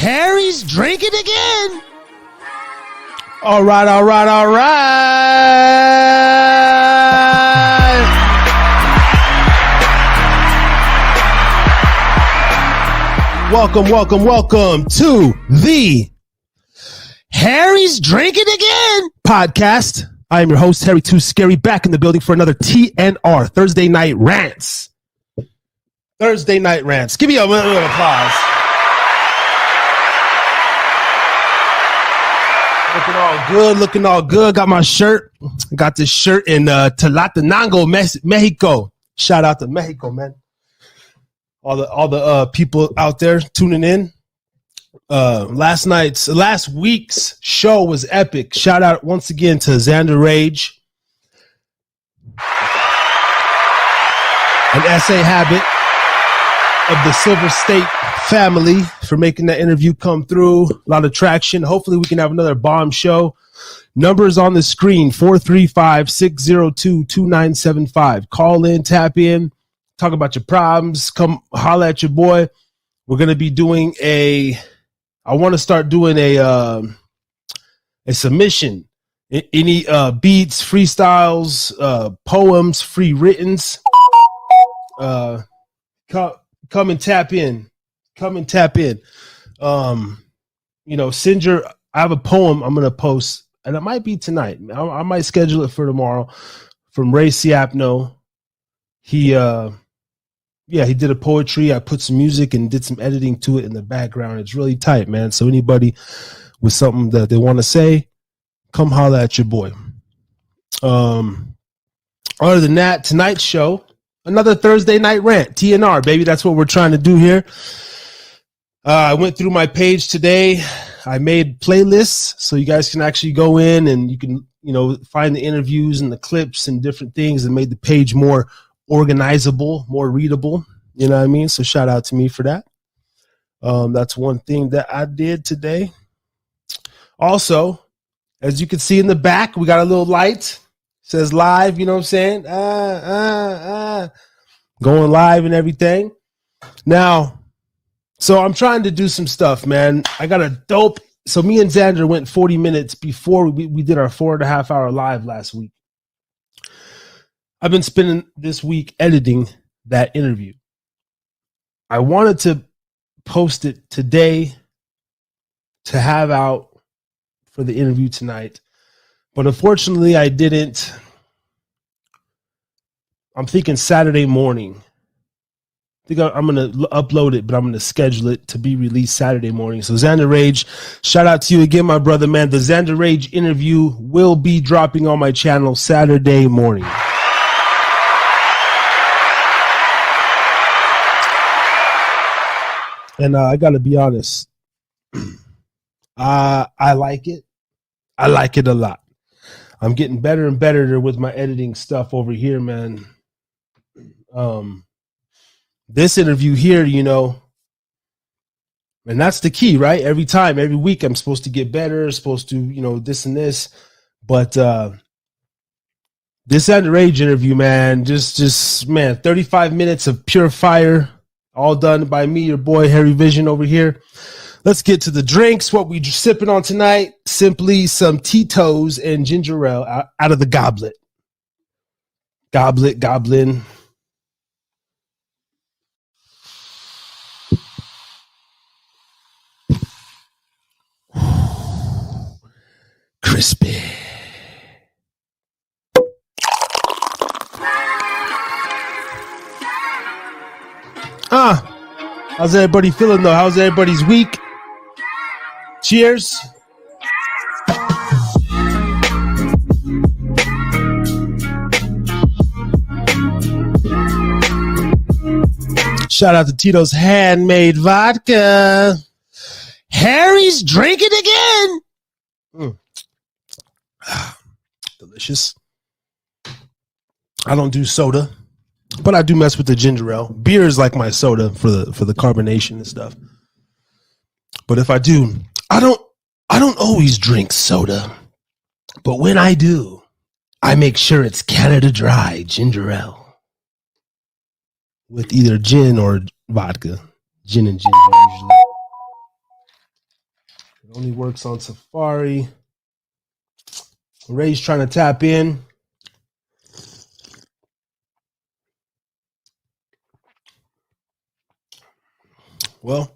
Harry's drinking again. All right. Welcome to the Harry's Drinking Again podcast. I am your host, Harry Too Scary, back in the building for another TNR, Thursday Night Rants. Give me a little applause. Looking all good. Got my shirt. Got this shirt in Tlatenango, Mexico. Shout out to Mexico, man. All the people out there tuning in. Last week's show was epic. Shout out once again to Xander Rage, an SA Habit of the Silver State family for making that interview come through. A lot of traction. Hopefully we can have another bomb show. Numbers on the screen, 435-602-2975. Call in, tap in, talk about your problems, come holla at your boy. We're going to be doing I want to start doing a submission. Any beats, freestyles, poems, free writtens. Come and tap in. Send your. I have a poem I'm gonna post, and it might be tonight. I might schedule it for tomorrow. From Ray Siapno. He did a poetry. I put some music and did some editing to it in the background. It's really tight, man. So anybody with something that they want to say, come holler at your boy. Other than that, tonight's show, another Thursday night rant, TNR, baby. That's what we're trying to do here. I went through my page today. I made playlists so you guys can actually go in and you can, find the interviews and the clips and different things, and made the page more organizable, more readable. You know what I mean? So shout out to me for that. That's one thing that I did today. Also, as you can see in the back, we got a little light. It says live, you know what I'm saying? Going live and everything. Now, so I'm trying to do some stuff, man. I got a dope. So me and Xander went 40 minutes before we did our 4.5 hour live last week. I've been spending this week editing that interview. I wanted to post it today to have out for the interview tonight, but unfortunately I didn't. I'm thinking Saturday morning. I think I'm going to upload it, but I'm going to schedule it to be released Saturday morning. So Xander Rage, shout out to you again, my brother, man. The Xander Rage interview will be dropping on my channel Saturday morning. And I got to be honest, I like it. I like it a lot. I'm getting better and better with my editing stuff over here, man. This interview here, and that's the key, right? Every week, I'm supposed to get better, supposed to, this and this. But this Underage interview, man, just 35 minutes of pure fire, all done by me, your boy, Harry Vision over here. Let's get to the drinks. What we sipping on tonight? Simply some Tito's and ginger ale out of the goblet. Goblin. Crispy. How's everybody feeling though? How's everybody's week? Cheers. Shout out to Tito's handmade vodka. Harry's drinking again. Delicious. I don't do soda, but I do mess with the ginger ale. Beer is like my soda for the carbonation and stuff. But if I do, I don't always drink soda. But when I do, I make sure it's Canada Dry ginger ale with either gin or vodka. Gin and ginger usually. It only works on Safari. Ray's trying to tap in. Well,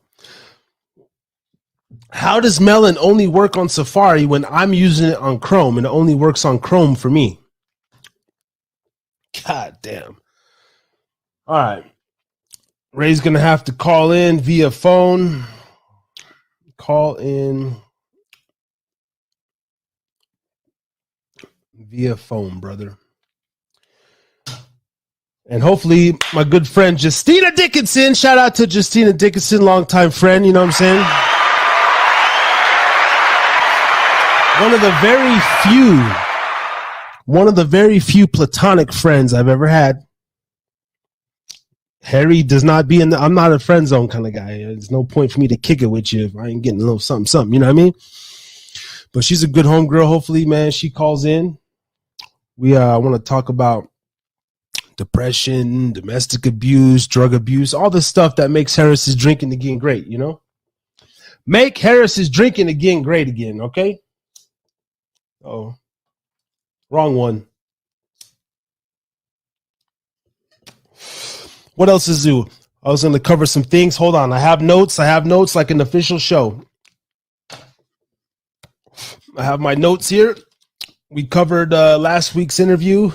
how does Melon only work on Safari when I'm using it on Chrome and it only works on Chrome for me? God damn. All right. Ray's going to have to call in via phone. Call in via phone, brother. And hopefully my good friend Justina Dickinson, shout out to Justina Dickinson, longtime friend, you know what I'm saying? One of the very few platonic friends I've ever had. Harry does not be I'm not a friend zone kind of guy. There's no point for me to kick it with you if I ain't getting a little something, you know what I mean? But she's a good homegirl. Hopefully, man, she calls in. We want to talk about depression, domestic abuse, drug abuse, all the stuff that makes Harris's Drinking Again great, you know? Make Harris's Drinking Again great again, okay? Oh, wrong one. What else is new? I was going to cover some things. Hold on. I have notes like an official show. I have my notes here. We covered last week's interview.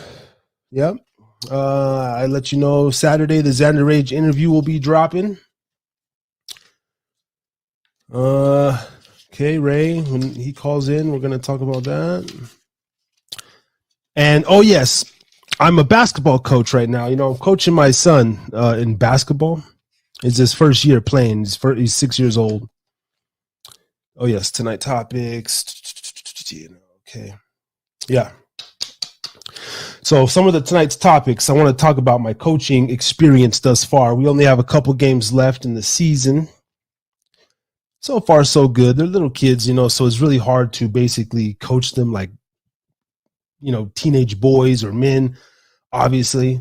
Yep. I let you know Saturday the Xander Rage interview will be dropping. Okay, Ray, when he calls in, we're going to talk about that. And, oh, yes, I'm a basketball coach right now. You know, I'm coaching my son in basketball. It's his first year playing. He's 6 years old. Oh, yes, tonight topics. Okay. Yeah. So some of tonight's topics, I want to talk about my coaching experience thus far. We only have a couple games left in the season. So far, so good. They're little kids, you know, so it's really hard to basically coach them like, you know, teenage boys or men, obviously.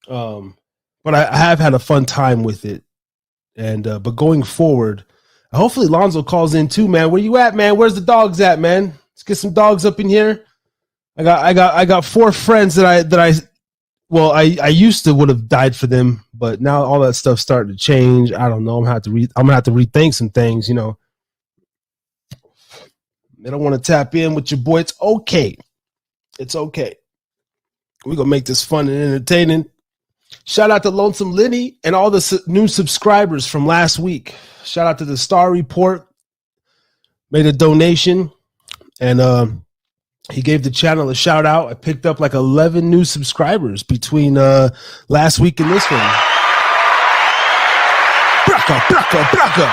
But I have had a fun time with it. And but going forward, hopefully Lonzo calls in too, man. Where you at, man? Where's the dogs at, man? Let's get some dogs up in here. I got 4 friends that I used to would have died for them, but now all that stuff's starting to change. I don't know. I'm gonna have to rethink some things, you know. They don't want to tap in with your boy. It's okay. It's okay. We're gonna make this fun and entertaining. Shout out to Lonesome Lenny and all the new subscribers from last week. Shout out to the Star Report. Made a donation and he gave the channel a shout out. I picked up like 11 new subscribers between last week and this one. Brotha.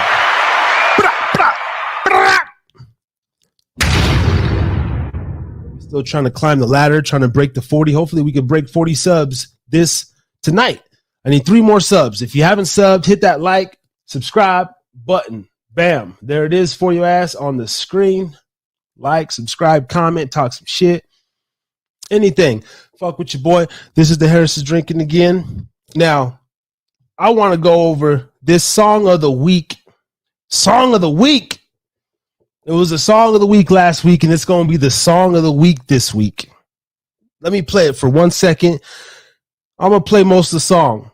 Still trying to climb the ladder, trying to break the 40. Hopefully we can break 40 subs tonight. I need 3 more subs. If you haven't subbed, hit that like, subscribe button. Bam. There it is for your ass on the screen. Like, subscribe, comment, talk some shit. Anything. Fuck with your boy. This is the Harris's Drinking Again. Now, I want to go over this song of the week. Song of the week. It was a song of the week last week, and it's going to be the song of the week this week. Let me play it for 1 second. I'm going to play most of the song.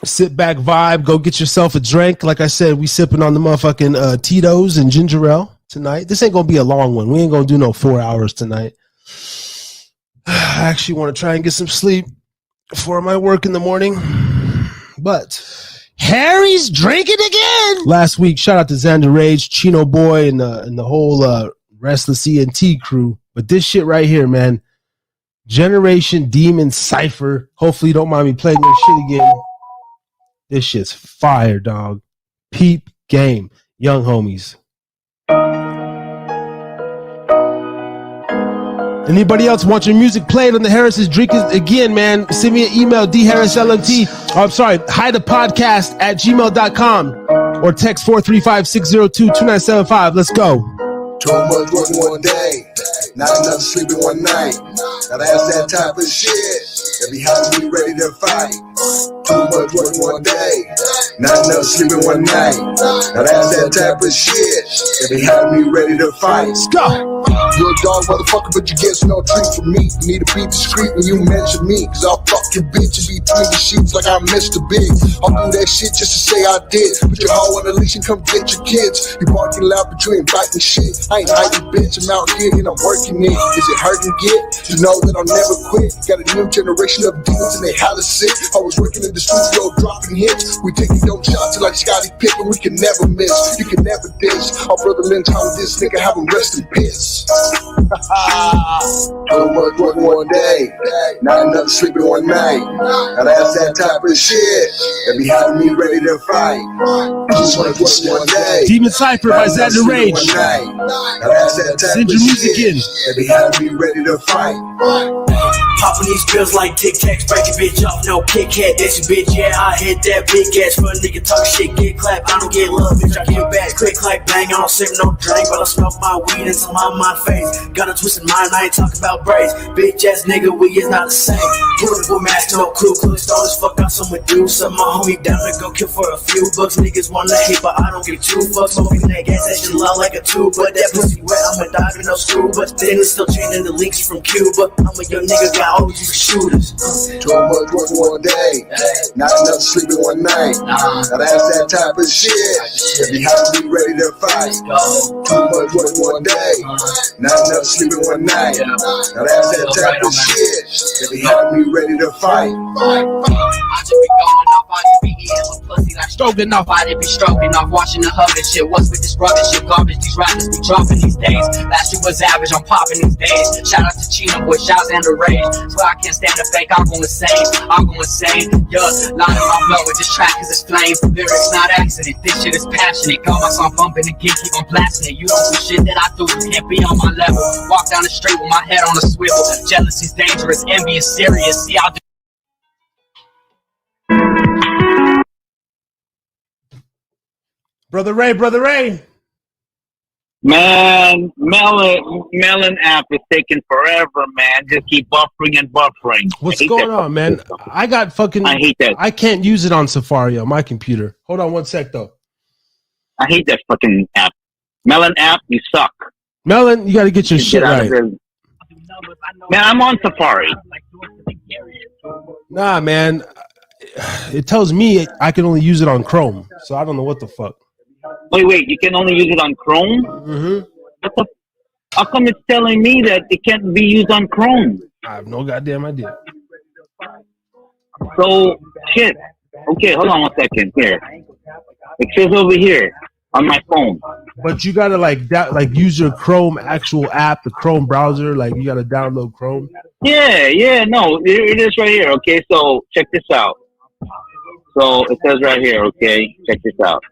Sit back, vibe, go get yourself a drink. Like I said, we sipping on the motherfucking Tito's and ginger ale tonight. This ain't going to be a long one. We ain't going to do no 4 hours tonight. I actually want to try and get some sleep before my work in the morning. But Harry's drinking again. Last week, shout out to Xander Rage, Chino Boy, and the whole Restless ENT crew. But this shit right here, man. Generation Demon Cypher. Hopefully you don't mind me playing your shit again. This shit's fire, dog. Peep game. Young homies. Anybody else want your music played on the Harris's Drinking Again, man? Send me an email, dharrislmt. I'm sorry, hidapodcast@gmail.com or text 435-602-2975. Let's go. Too much work in one day. Not enough sleeping one night. Now that's that type of shit that be having me ready to fight. Too much work one day. Not enough sleeping one night. Now that's that type of shit that be having me ready to fight. Let's go. You're a dog motherfucker, but you get no treat from me. You need to be discreet when you mention me, cause I'll fuck your bitch and between the sheets like I'm Mr. Big. I'll do that shit just to say I did. Put your hoe on the leash and come get your kids. You barking loud, but you ain't biting shit. I ain't hiding, bitch, I'm out here and I'm working it. Is it hurting get? You know that I'll never quit. Got a new generation of demons and they hella sick. I was working in the studio dropping hits. We taking dope shots like Scottie Pippen, we can never miss. You can never dish. Our brother Lynch, how this nigga have him rest in piss. Too much work one day, not enough sleeping one night. Now that's that type of shit that be having me ready to fight. Too much work one day. Demon Cypher by Xander Rage. Now that's that type Send of your music shit in. that be having me ready to fight. Popping these pills like Tic Tacs, break a bitch off, no Kit Kat, that's your bitch, yeah, I hit that big ass, for a nigga talk shit, get clapped, I don't get love, bitch, I get back, quick, clap, bang, I don't sip no drink, but I smoke my weed until my face, got a twisted mind, I ain't talking about braids, bitch ass nigga, we is not the same, beautiful mask, no clue, start as fuck out some Medusa, my homie down to go kill for a few bucks, niggas wanna hate, but I don't give two fucks, smoking that gas, that shit loud like a tube, but that pussy wet, I'm a dog with no screw, but then it's still changing the leaks from Cuba, I'm a young nigga, got all these shooters. Too much work one day, not enough sleeping one night. Now that's that type of shit that be having me ready to fight. Too much work one day, not enough sleeping one night. Now that's that type of shit that be having me ready to fight. I just be going off, I just be eating with pussy like Stroking off. I just be stroking off, watching the hub and shit. What's with this rubbish shit, garbage? These rappers be dropping these days. Last year was average, I'm popping these days. Shout out to Chino, boy, shouts and the rage. Swear I can't stand the fake, I'll go insane. Yeah, line my flow with this track cause it's flame. Lyrics not accident, this shit is passionate. Got my song bumping again, keep on blasting it. You don't do shit that I do, you can't be on my level. Walk down the street with my head on a swivel. Jealousy's dangerous, envy is serious. See, I'll do Brother Ray. Man, Melon app is taking forever, man. Just keep buffering and buffering. What's going on, man? System. I got fucking. I hate that. I can't use it on Safari on my computer. Hold on one sec, though. I hate that fucking app. Melon app, you suck. Melon, you got to get your shit Get out right. of there. Man, I'm on Safari. Nah, man. It tells me I can only use it on Chrome, so I don't know what the fuck. Wait, you can only use it on Chrome? Mm-hmm. How come it's telling me that it can't be used on Chrome? I have no goddamn idea. So, shit. Okay, hold on 1 second. Here. It says over here on my phone. But you gotta like use your Chrome actual app, the Chrome browser. Like you gotta download Chrome. Yeah, no, it is right here. Okay, so check this out. So it says right here. Okay, check this out.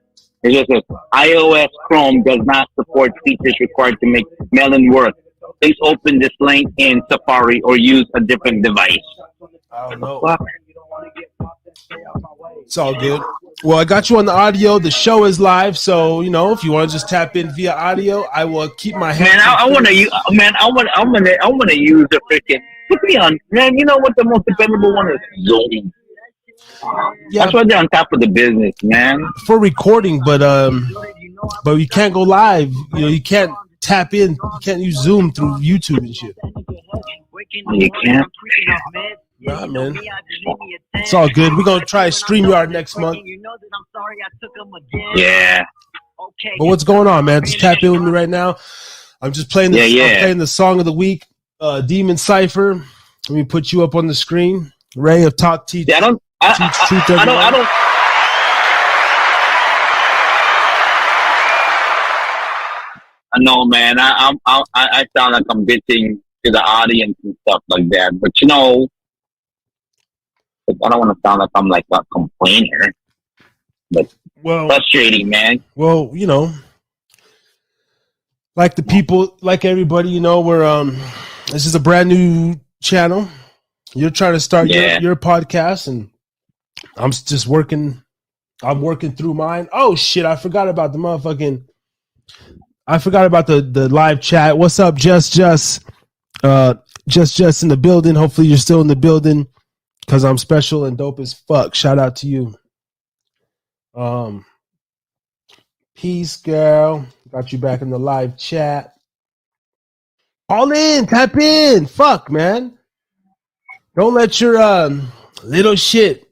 It just says iOS Chrome does not support features required to make Melon work. Please open this link in Safari or use a different device. I don't know. It's all good. Well, I got you on the audio. The show is live, so you know if you want to just tap in via audio, I will keep my hands. Man, I want to use. Man, I want to use the freaking. Put me on, man. You know what the most dependable one is? Zoom. Yeah, that's why they're on top of the business, man. For recording, but you can't go live. You know, you can't tap in. You can't use Zoom through YouTube and shit. You can't. Nah, man. It's all good. We're gonna try StreamYard next month. Yeah. But what's going on, man? Just tap in with me right now. I'm just playing the I'm playing the song of the week, Demon Cypher. Let me put you up on the screen. Ray of Talk Teach. Yeah, I don't. No, man. I sound like I'm bitching to the audience and stuff like that. But you know, I don't want to sound like I'm like a complainer. But frustrating, man. Well, you know, like the people, like everybody, you know, we're this is a brand new channel. You're trying to start your podcast, and I'm just working. I'm working through mine. Oh shit! I forgot about the motherfucking. I forgot about the live chat. What's up, Just? Just in the building. Hopefully you're still in the building because I'm special and dope as fuck. Shout out to you. Peace, girl. Got you back in the live chat. Call in, tap in. Fuck, man. Don't let your little shit.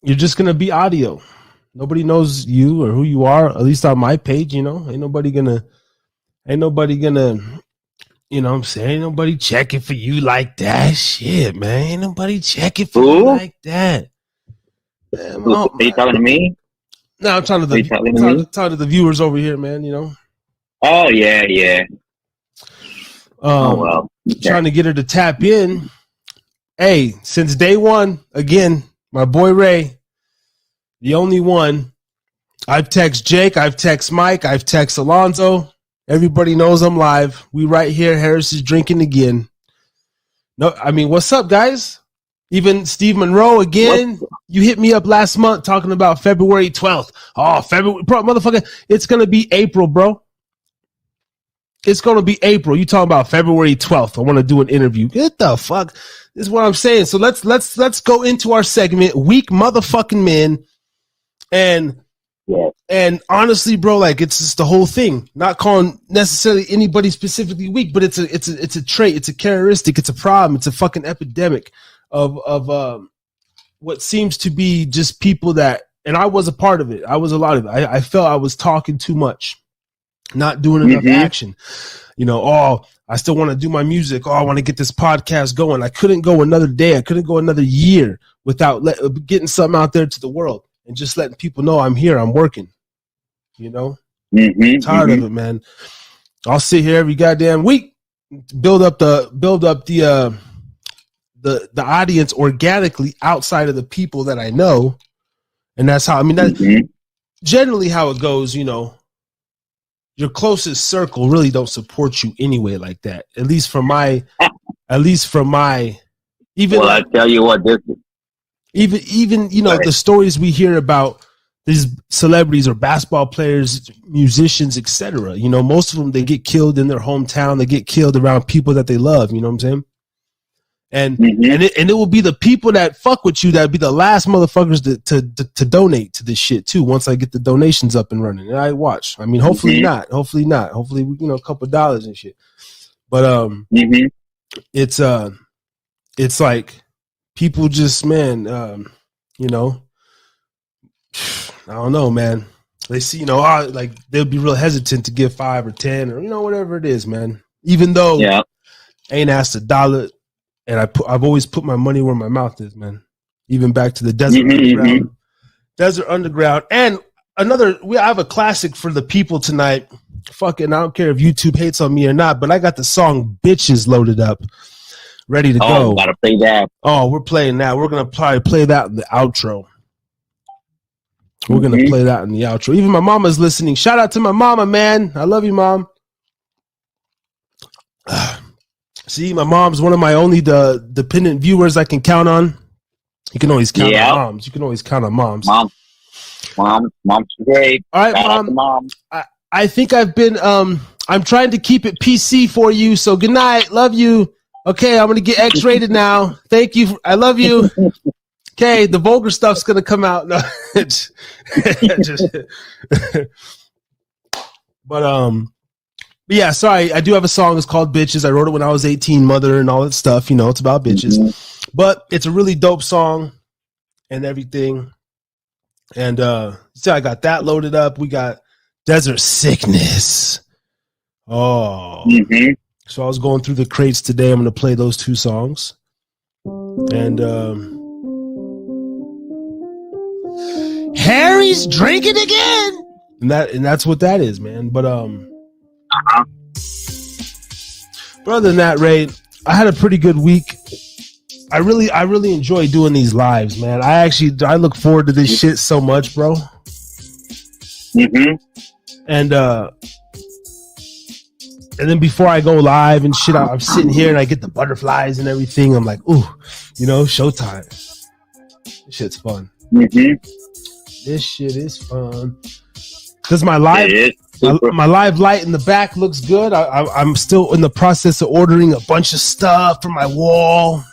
You're just gonna be audio. Nobody knows you or who you are. At least on my page, you know. Ain't nobody gonna. You know what I'm saying? Ain't nobody checking for you like that. Shit, man. Ain't nobody checking for you like that. Man, Are you talking to me? No, I'm talking to the viewers over here, man, you know. Oh, yeah. Well. Okay. Trying to get her to tap in. Hey, since day one, again, my boy Ray, the only one. I've texted Jake, I've texted Mike, I've texted Alonzo. Everybody knows I'm live. We right here. Harris is drinking again. No, I mean, what's up, guys? Even Steve Monroe again. What? You hit me up last month talking about February 12th. Oh, February, bro, motherfucker. It's gonna be April, bro. It's gonna be April. You talking about February 12th? I want to do an interview. Get the fuck. This is what I'm saying. So let's go into our segment. Weak motherfucking men. And honestly, bro, like it's just the whole thing. Not calling necessarily anybody specifically weak, but it's a trait, it's a characteristic, it's a problem, it's a fucking epidemic of what seems to be just people that, and I was a part of it. I was a lot of it. I felt I was talking too much, not doing enough action. You know, oh, I still want to do my music. Oh, I want to get this podcast going. I couldn't go another day. I couldn't go another year without getting something out there to the world. And just letting people know I'm here, I'm working, you know. I'm tired of it, man. I'll sit here every goddamn week, build up the audience organically outside of the people that I know, and that's how. I mean, that's generally how it goes. You know, your closest circle really don't support you anyway, like that. At least from my, even. Well, I tell you what, this. Even you know the stories we hear about these celebrities or basketball players, musicians, etc. You know, most of them, they get killed in their hometown. They get killed around people that they love. You know what I'm saying? And it will be the people that fuck with you that be the last motherfuckers to donate to this shit too. Once I get the donations up and running, and I watch. I mean, hopefully not. Hopefully, you know, a couple of dollars and shit. But it's like. People just, man, you know, I don't know, man. They see, you know, like they'll be real hesitant to give 5 or 10 or, you know, whatever it is, man. Even though I ain't asked $1, and I've always put my money where my mouth is, man. Even back to the Desert Underground. And I have a classic for the people tonight. Fucking, I don't care if YouTube hates on me or not, but I got the song Bitches loaded up. Ready to go. Gotta play that. Oh, we're playing that. We're gonna probably play that in the outro. We're gonna play that in the outro. Even my mama's listening. Shout out to my mama, man. I love you, mom. See, my mom's one of my only dependent viewers I can count on. You can always count on moms. You can always count on moms. Mom's great. All right, mom. I think I've been I'm trying to keep it PC for you. So good night. Love you. Okay, I'm going to get X-rated now. Thank you. I love you. Okay, the vulgar stuff's going to come out. No, but yeah, sorry. I do have a song. It's called Bitches. I wrote it when I was 18, mother and all that stuff. You know, it's about bitches. But it's a really dope song and everything. And so I got that loaded up. We got Desert Sickness. Oh. So I was going through the crates today. I'm going to play those 2 songs. And Harry's drinking again. And that's what that is, man. But but other than that, Ray, I had a pretty good week. I really enjoy doing these lives, man. I look forward to this shit so much, bro. And then before I go live and shit, I'm sitting here and I get the butterflies and everything. I'm like, ooh, you know, showtime. This shit's fun. This shit is fun. Because my live My live light in the back looks good. I'm still in the process of ordering a bunch of stuff for my wall.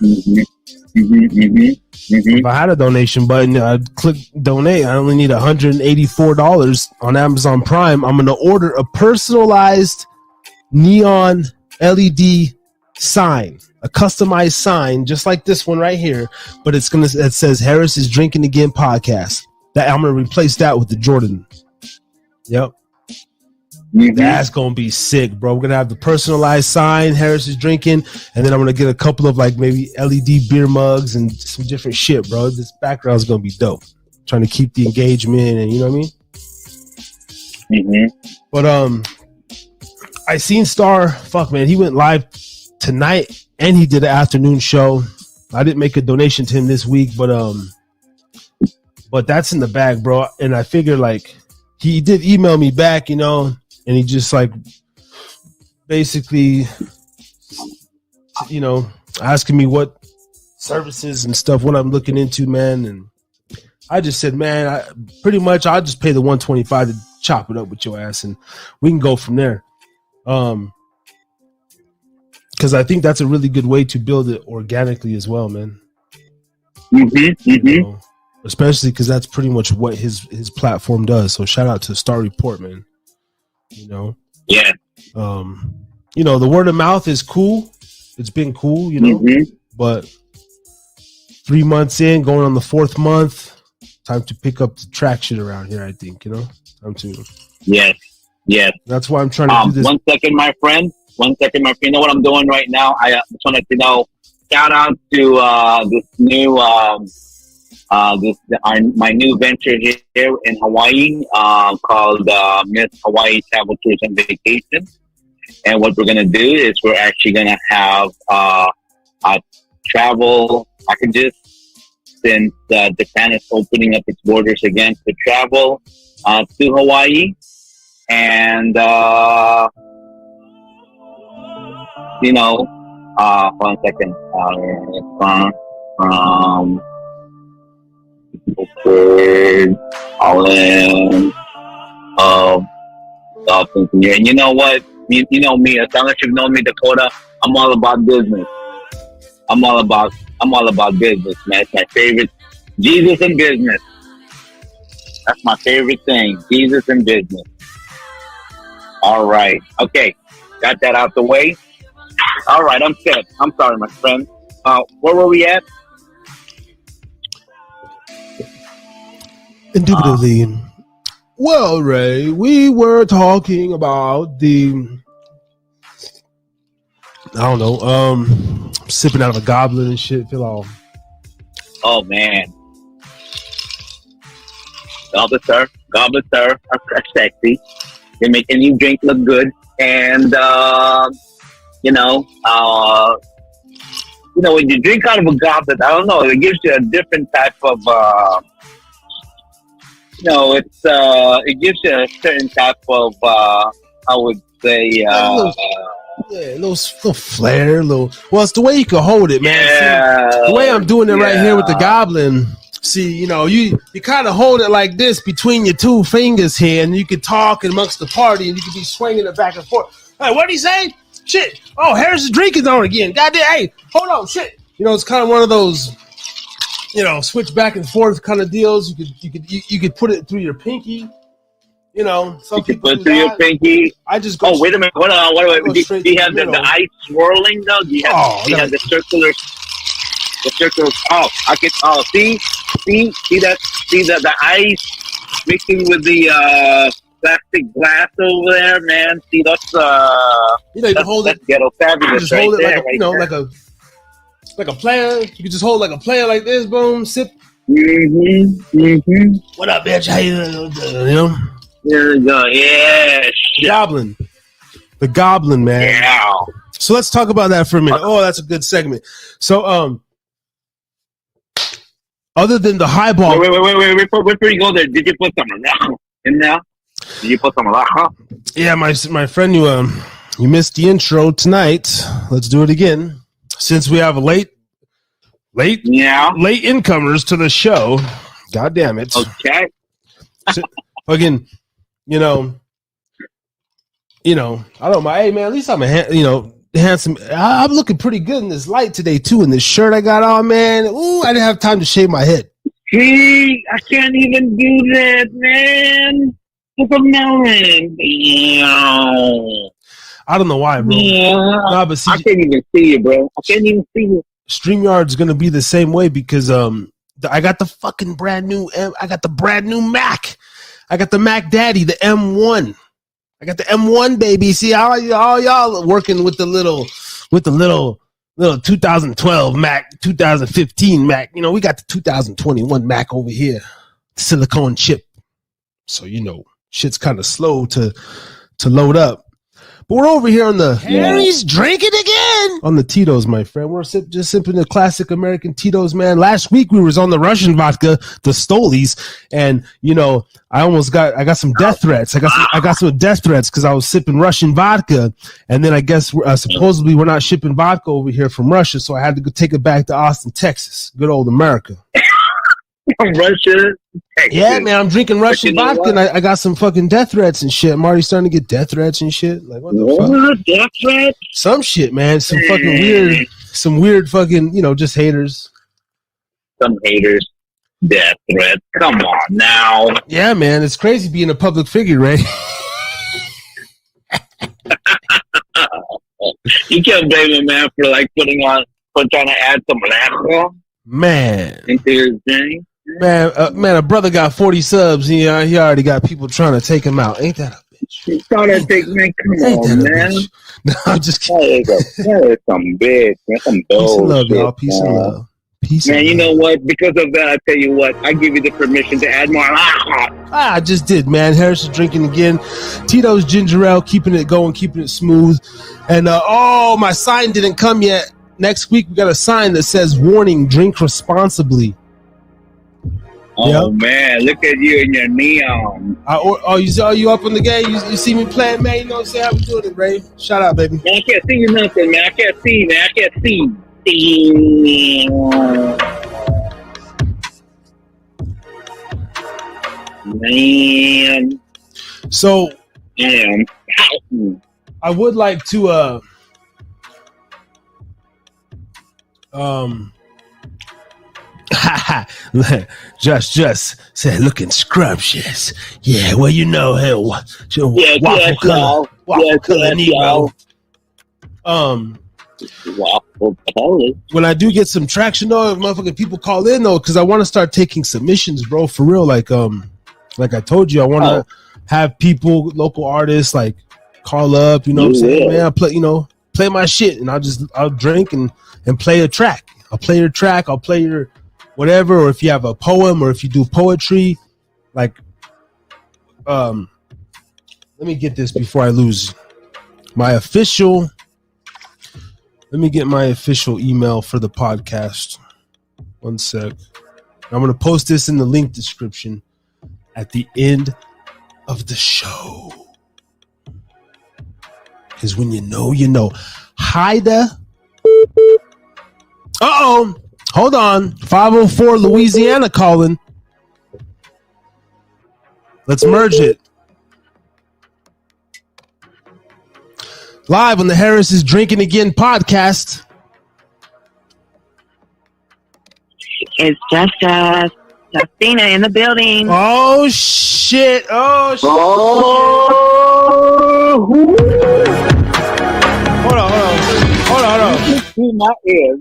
If I had a donation button, I'd click donate. I only need $184 on Amazon Prime. I'm going to order a personalized neon LED sign, a customized sign, just like this one right here. But it says Harris is Drinking Again podcast. That I'm going to replace that with the Jordan. Yep. That's gonna be sick, bro. We're gonna have the personalized sign, Harris is Drinking, and then I'm gonna get a couple of like maybe LED beer mugs and some different shit, bro. This background's gonna be dope. Trying to keep the engagement, and you know what I mean. But I seen Star. Fuck, man, he went live tonight, and he did an afternoon show. I didn't make a donation to him this week, but that's in the bag, bro. And I figured like he did email me back, you know. And he just like basically, you know, asking me what services and stuff, what I'm looking into, man. And I just said, man, I'll just pay the $125 to chop it up with your ass, and we can go from there. Because I think that's a really good way to build it organically as well, man. You know, especially because that's pretty much what his platform does. So shout out to Star Report, man. You know, yeah. You know, the word of mouth is cool. It's been cool, you know, but 3 months in, going on the 4th month, time to pick up the traction around here. I think, you know, time to. Yes. That's why I'm trying to do this. 1 second, my friend. 1 second, my friend. You know what I'm doing right now? I just wanted to know. Shout out to this new my new venture here in Hawaii called Miss Hawaii Travel Tours and Vacation. And what we're going to do is we're actually going to have travel packages since Japan is opening up its borders again to travel to Hawaii. And, you know, 1 second. All in, and you know what? You know me. As long as you've known me, Dakota, I'm all about business. I'm all about business, man. It's my favorite. Jesus and business. That's my favorite thing. Jesus and business. All right. Okay. Got that out the way. All right. I'm set. I'm sorry, my friend. Where were we at? Indubitably. Well, Ray, we were talking about I don't know, sipping out of a goblet and shit. Feel all. Oh man. Goblet, sir. Are sexy. They make any drink look good, and you know, when you drink out of a goblet, I don't know, it gives you a different type of. It gives you a certain type of, I would say, little flair, well, it's the way you can hold it, man. Yeah, see, the way I'm doing it right here with the goblin. See, you know, you kind of hold it like this between your two fingers here, and you can talk amongst the party, and you can be swinging it back and forth. Hey, what did he say? Shit. Oh, Harris is Drinking on again. Goddamn. Hey, hold on. Shit. You know, it's kind of one of those. You know, switch back and forth kind of deals. You could put it through your pinky. You know, some people put it through your pinky. I just go. Oh, wait a minute. Hold on. Do you have the ice swirling though? Do you have the circular? The circular. Oh, I can. Oh, see that the ice mixing with the plastic glass over there, man. See, that's you know, you can hold it. Ghetto fabulous. Just hold it like a player. You can just hold like a player like this. Boom, sip. What up, bitch? How you doing? You know. There we go. Yeah. Goblin. The Goblin, man. Yeah. So let's talk about that for a minute. Oh, that's a good segment. So, other than the highball. Wait. Before you go there, did you put some in there? Did you put some Yeah, my friend, you missed the intro tonight. Let's do it again. Since we have late incomers to the show. God damn it. Okay. So, again, you know, you know, I don't mind. Hey, man, at least I'm handsome. I'm looking pretty good in this light today, too, in this shirt I got on, man. Ooh, I didn't have time to shave my head. See, I can't even do that, man. It's a melon. Damn. I don't know why, bro. Yeah. Nah, but see, I can't even see you, bro. I can't even see you. StreamYard's gonna be the same way because I got the fucking brand new Mac. I got the Mac Daddy, the M1. I got the M1, baby. See, all y'all working with the little 2012 Mac, 2015 Mac. You know, we got the 2021 Mac over here, silicone chip. So, you know, shit's kind of slow to load up. But we're over here on the Harry's drinking again. On the Tito's, my friend. We're just sipping the classic American Tito's, man. Last week we was on the Russian vodka, the Stolies, and you know I got some death threats. I got some death threats because I was sipping Russian vodka, and then I guess supposedly we're not shipping vodka over here from Russia, so I had to go take it back to Austin, Texas. Good old America. Russia, Texas. Yeah, man, I'm drinking Russian vodka, and I got some fucking death threats and shit. I'm already starting to get death threats and shit. Like, what the fuck? Death threats? Some shit, man. Some weird fucking, you know, just haters. Some haters. Death threats. Come on now. Yeah, man, it's crazy being a public figure, right? You can't blame him, man, for like for trying to add some alcohol, man, into his thing. Man, a brother got 40 subs. He already got people trying to take him out. Ain't that a bitch? He's trying to take me. Come on, man. No, I'm just kidding. That is some bitch, man. Some Peace and love, shit, y'all. Peace and love. Peace. Man, and you love. know what? Because of that, I tell you what. I give you the permission to add more alcohol. I just did, man. Harris is drinking again. Tito's ginger ale, keeping it going, keeping it smooth. And my sign didn't come yet. Next week we got a sign that says "Warning: Drink responsibly." Oh, man, look at you in your neon. You up on the game? You see me playing, man? You know what I'm saying? How we doing it, Ray? Shout out, baby. Man, I can't see you nothing, man. I can't see, man. I can't see. Man. So, damn. I would like to just said looking scrumptious. Yeah, well, you know, hell, waffle color Negro. Waffle color. When I do get some traction, though, motherfucking people call in though, because I want to start taking submissions, bro, for real. Like I told you, I want to have people, local artists, like call up. You know what I'm saying, man? Play my shit, and I'll drink and play a track. I'll play your track. I'll play your whatever, or if you have a poem, or if you do poetry, like, let me get this before I lose my official. Let me get my official email for the podcast. One sec. I'm going to post this in the link description at the end of the show. Because when you know, you know. Haida. Uh-oh. Hold on. 504 Louisiana calling. Let's merge it. Live on the Harris is Drinking Again podcast. It's Justina in the building. Oh, shit. Oh, shit. Hold on. To my ears.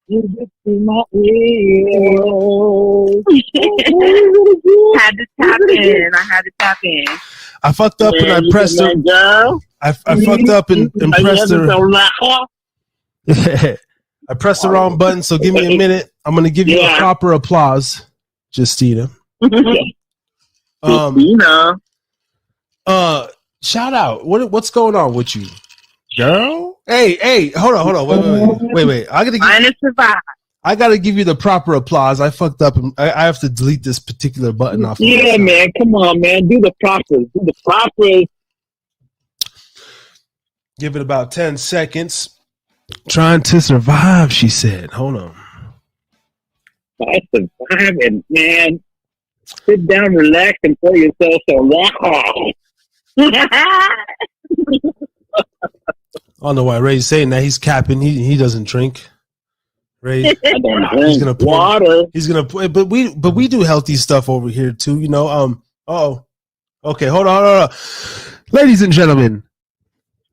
You get to my ears. Had to tap in. I had to tap in. I fucked up and I pressed the. I fucked up and pressed the. I pressed the wrong button, so give me a minute. I'm gonna give you a proper applause, Justina. Shout out. What's going on with you, girl? Hey, hold on. Wait. I gotta give you the proper applause. I fucked up, and I have to delete this particular button off. Yeah, man. Come on, man. Do the proper. Give it about 10 seconds. Trying to survive, she said. Hold on. I survive, and man, sit down, relax, and pour yourself some alcohol. I don't know why Ray's saying that. He's capping. He doesn't drink. Ray, I don't he's drink gonna pour, water. He's gonna pour, but we do healthy stuff over here too. You know. Oh, okay. Hold on. Ladies and gentlemen,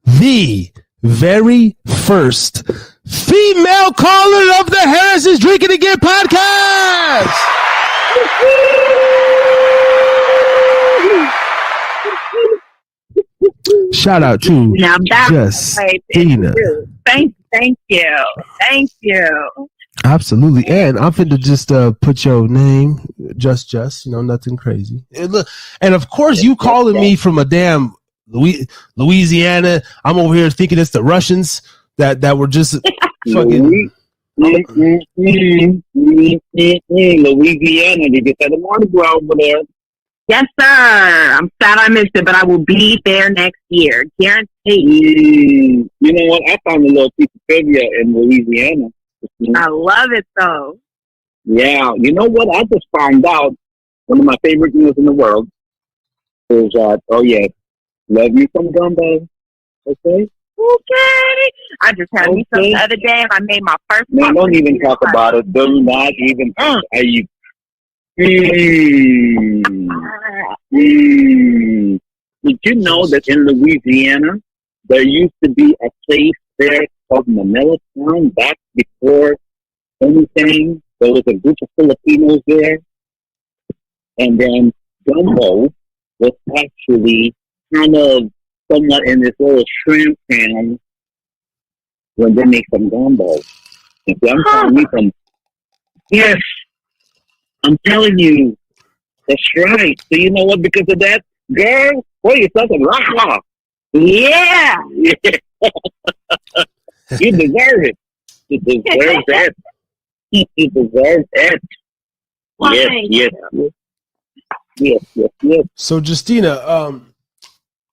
the very first female caller of the Harris is Drinking Again podcast. Shout out to Now that's Justina. Thank you. Absolutely. And I'm finna just put your name, just, nothing crazy. And of course, you calling me from a damn Louisiana. I'm over here thinking it's the Russians that were just fucking. Louisiana, they just had a Mardi Gras over there. Yes, sir. I'm sad I missed it, but I will be there next year. Guaranteed. You know what? I found a little piece of trivia in Louisiana. I love it, though. Yeah. You know what? I just found out one of my favorite meals in the world is, love me some gumbo. Okay? Okay. I just had me some the other day, and I made my first. Man, don't even talk about it. Do not even. Are you? Did you know that in Louisiana there used to be a place there called Manila Town back before anything? There was a group of Filipinos there, and then gumbo was actually kind of somewhat in this little shrimp town when they make some gumbo. And so I'm telling you from yes, I'm telling you, that's right. So you know what? Because of that, girl, you're something rock. Yeah. You deserve it. You deserve that. You deserve that. Yes. So Justina,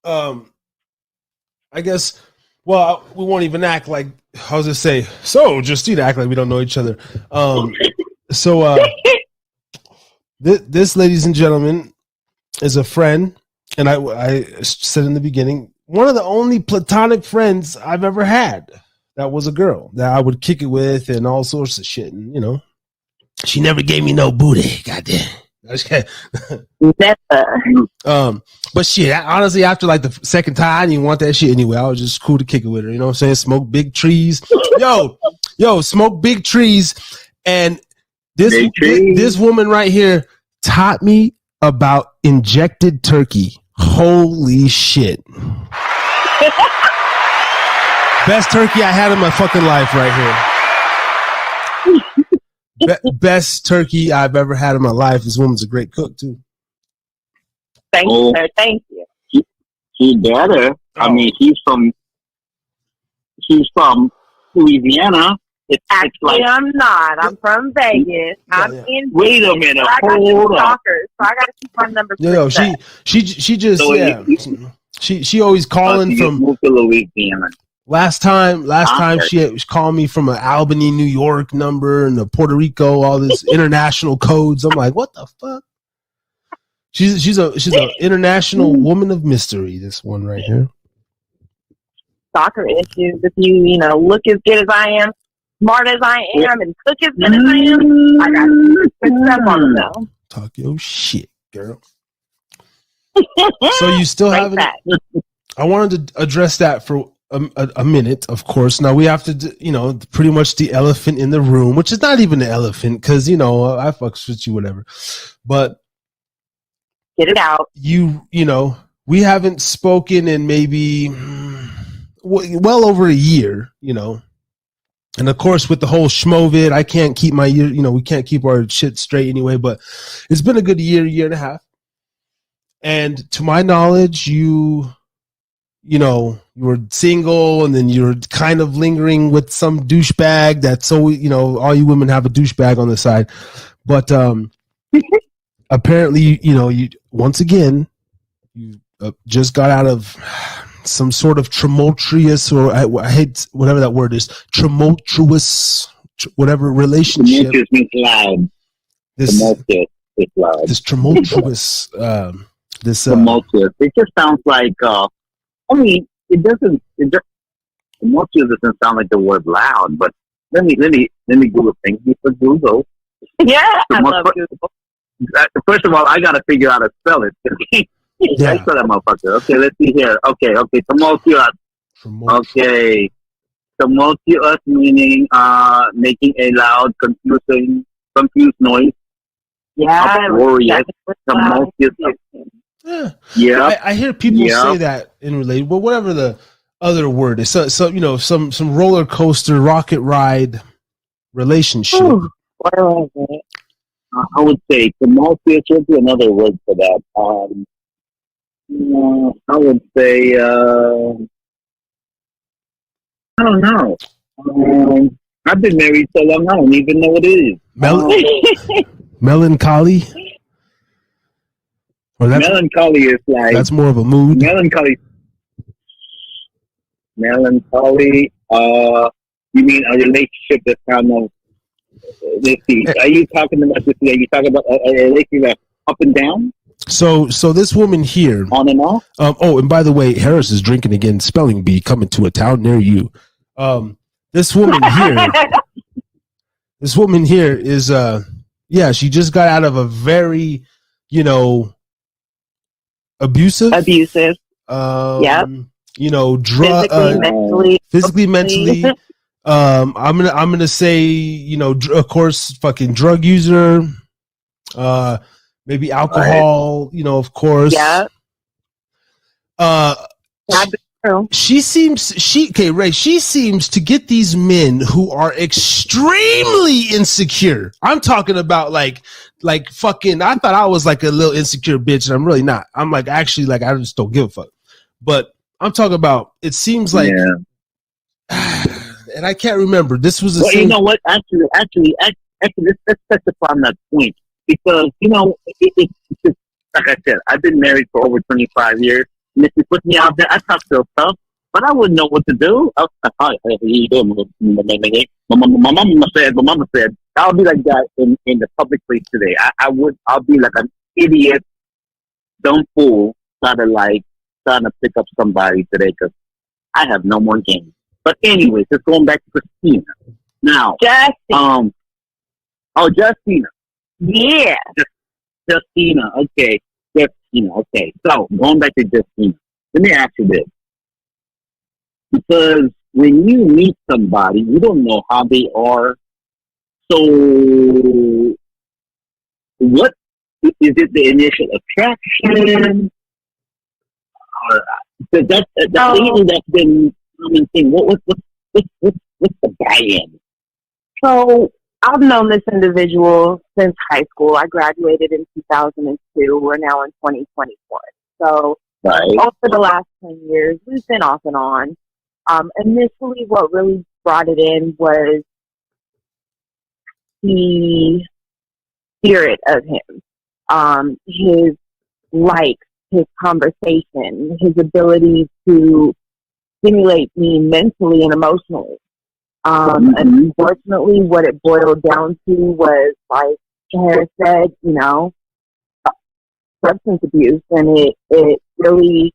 I guess. Well, we won't even act like. I was gonna say. So Justina, act like we don't know each other. This, ladies and gentlemen, is a friend, and I said in the beginning, one of the only platonic friends I've ever had. That was a girl that I would kick it with and all sorts of shit, and she never gave me no booty. Goddamn. But shit, honestly, after like the second time, I didn't want that shit anyway. I was just cool to kick it with her. You know what I'm saying? Smoke big trees. Yo, smoke big trees. And this woman right here taught me about injected turkey. Holy shit. Best turkey I had in my fucking life right here. Best turkey I've ever had in my life. This woman's a great cook too. Thank you, sir. Thank you. She better. I mean, she's from Louisiana. Actually, like, I'm not. I'm from Vegas. I'm in. Wait a minute. So Hold on. So I got to keep my number. She just she always calling from moved to Louisiana. Last time she called me from an Albany, New York number and a Puerto Rico, all this international codes. I'm like, what the fuck? She's an international woman of mystery. This one right here. Soccer issues. If you look as good as I am, smart as I am, and cook as good as I am, I got to put stuff on them. Talk your shit, girl. So you still haven't. I wanted to address that for a minute, of course. Now we have to, pretty much the elephant in the room, which is not even an elephant because, I fucks with you, whatever. But get it out. We haven't spoken in maybe well over a year, And of course, with the whole schmovid, I can't keep my year, we can't keep our shit straight anyway, but it's been a good year and a half. And to my knowledge, you were single and then you're kind of lingering with some douchebag that's so, all you women have a douchebag on the side. But apparently, you once again, you just got out of some sort of tumultuous, or I hate whatever that word is, tumultuous, whatever relationship. Tumultuous means loud. Tumultuous is loud. This tumultuous, tumultuous. It just sounds like, it doesn't. It just most of it doesn't sound like the word loud. But let me Google. Thank you for Google. Yeah, The I most love fir- Google. First of all, I gotta figure out how to spell it. I spell that motherfucker. Okay, let's see here. Okay, tumultuous. Okay, tumultuous meaning making a loud, confused noise. Yeah, Uproarious, tumultuous. Yeah, I hear people say that in related, but whatever the other word is, so you know, some roller coaster, rocket ride relationship. Ooh, what was it? I would say tumultuous would be another word for that. I would say I don't know. I've been married so long, I don't even know what it is. Melancholy. Or melancholy is like that's more of a mood. Melancholy. You mean a relationship that's kind of? Let's see. Are you talking about this? Are you talking about a relationship that's up and down? So this woman here, on and off. Oh, and by the way, Harris is drinking again. Spelling bee coming to a town near you. This woman here. This woman here is she just got out of a very, abusive. Yep. Physically, mentally. I'm gonna say, of course, fucking drug user. Maybe alcohol. Right. Of course. Yeah. She seems to get these men who are extremely insecure. I'm talking about like fucking, I thought I was like a little insecure bitch, and I'm really not. I'm like, actually, like, I just don't give a fuck. But I'm talking about, it seems like, and I can't remember. This was the same. You know what? Actually, let's touch upon that point, because it's like I said, I've been married for over 25 years. And if you put me out there, I talk so tough, but I wouldn't know what to do. My mama said, I'll be like that in the public place today. I'll be like an idiot, dumb fool, trying to pick up somebody today, because I have no more game. But anyways, just going back to Christina. Now, Justina. Justina. Yeah. Justina, okay. Okay, so going back to Justina, let me ask you this. Because when you meet somebody, you don't know how they are. So, what is it? The initial attraction? That's been common thing. What's the buy-in? So, I've known this individual since high school. I graduated in 2002. We're now in 2024. So over the last 10 years, we've been off and on. Initially, what really brought it in was the spirit of him, his likes, his conversation, his ability to stimulate me mentally and emotionally. Unfortunately, what it boiled down to was, like Harris said, substance abuse, and it really,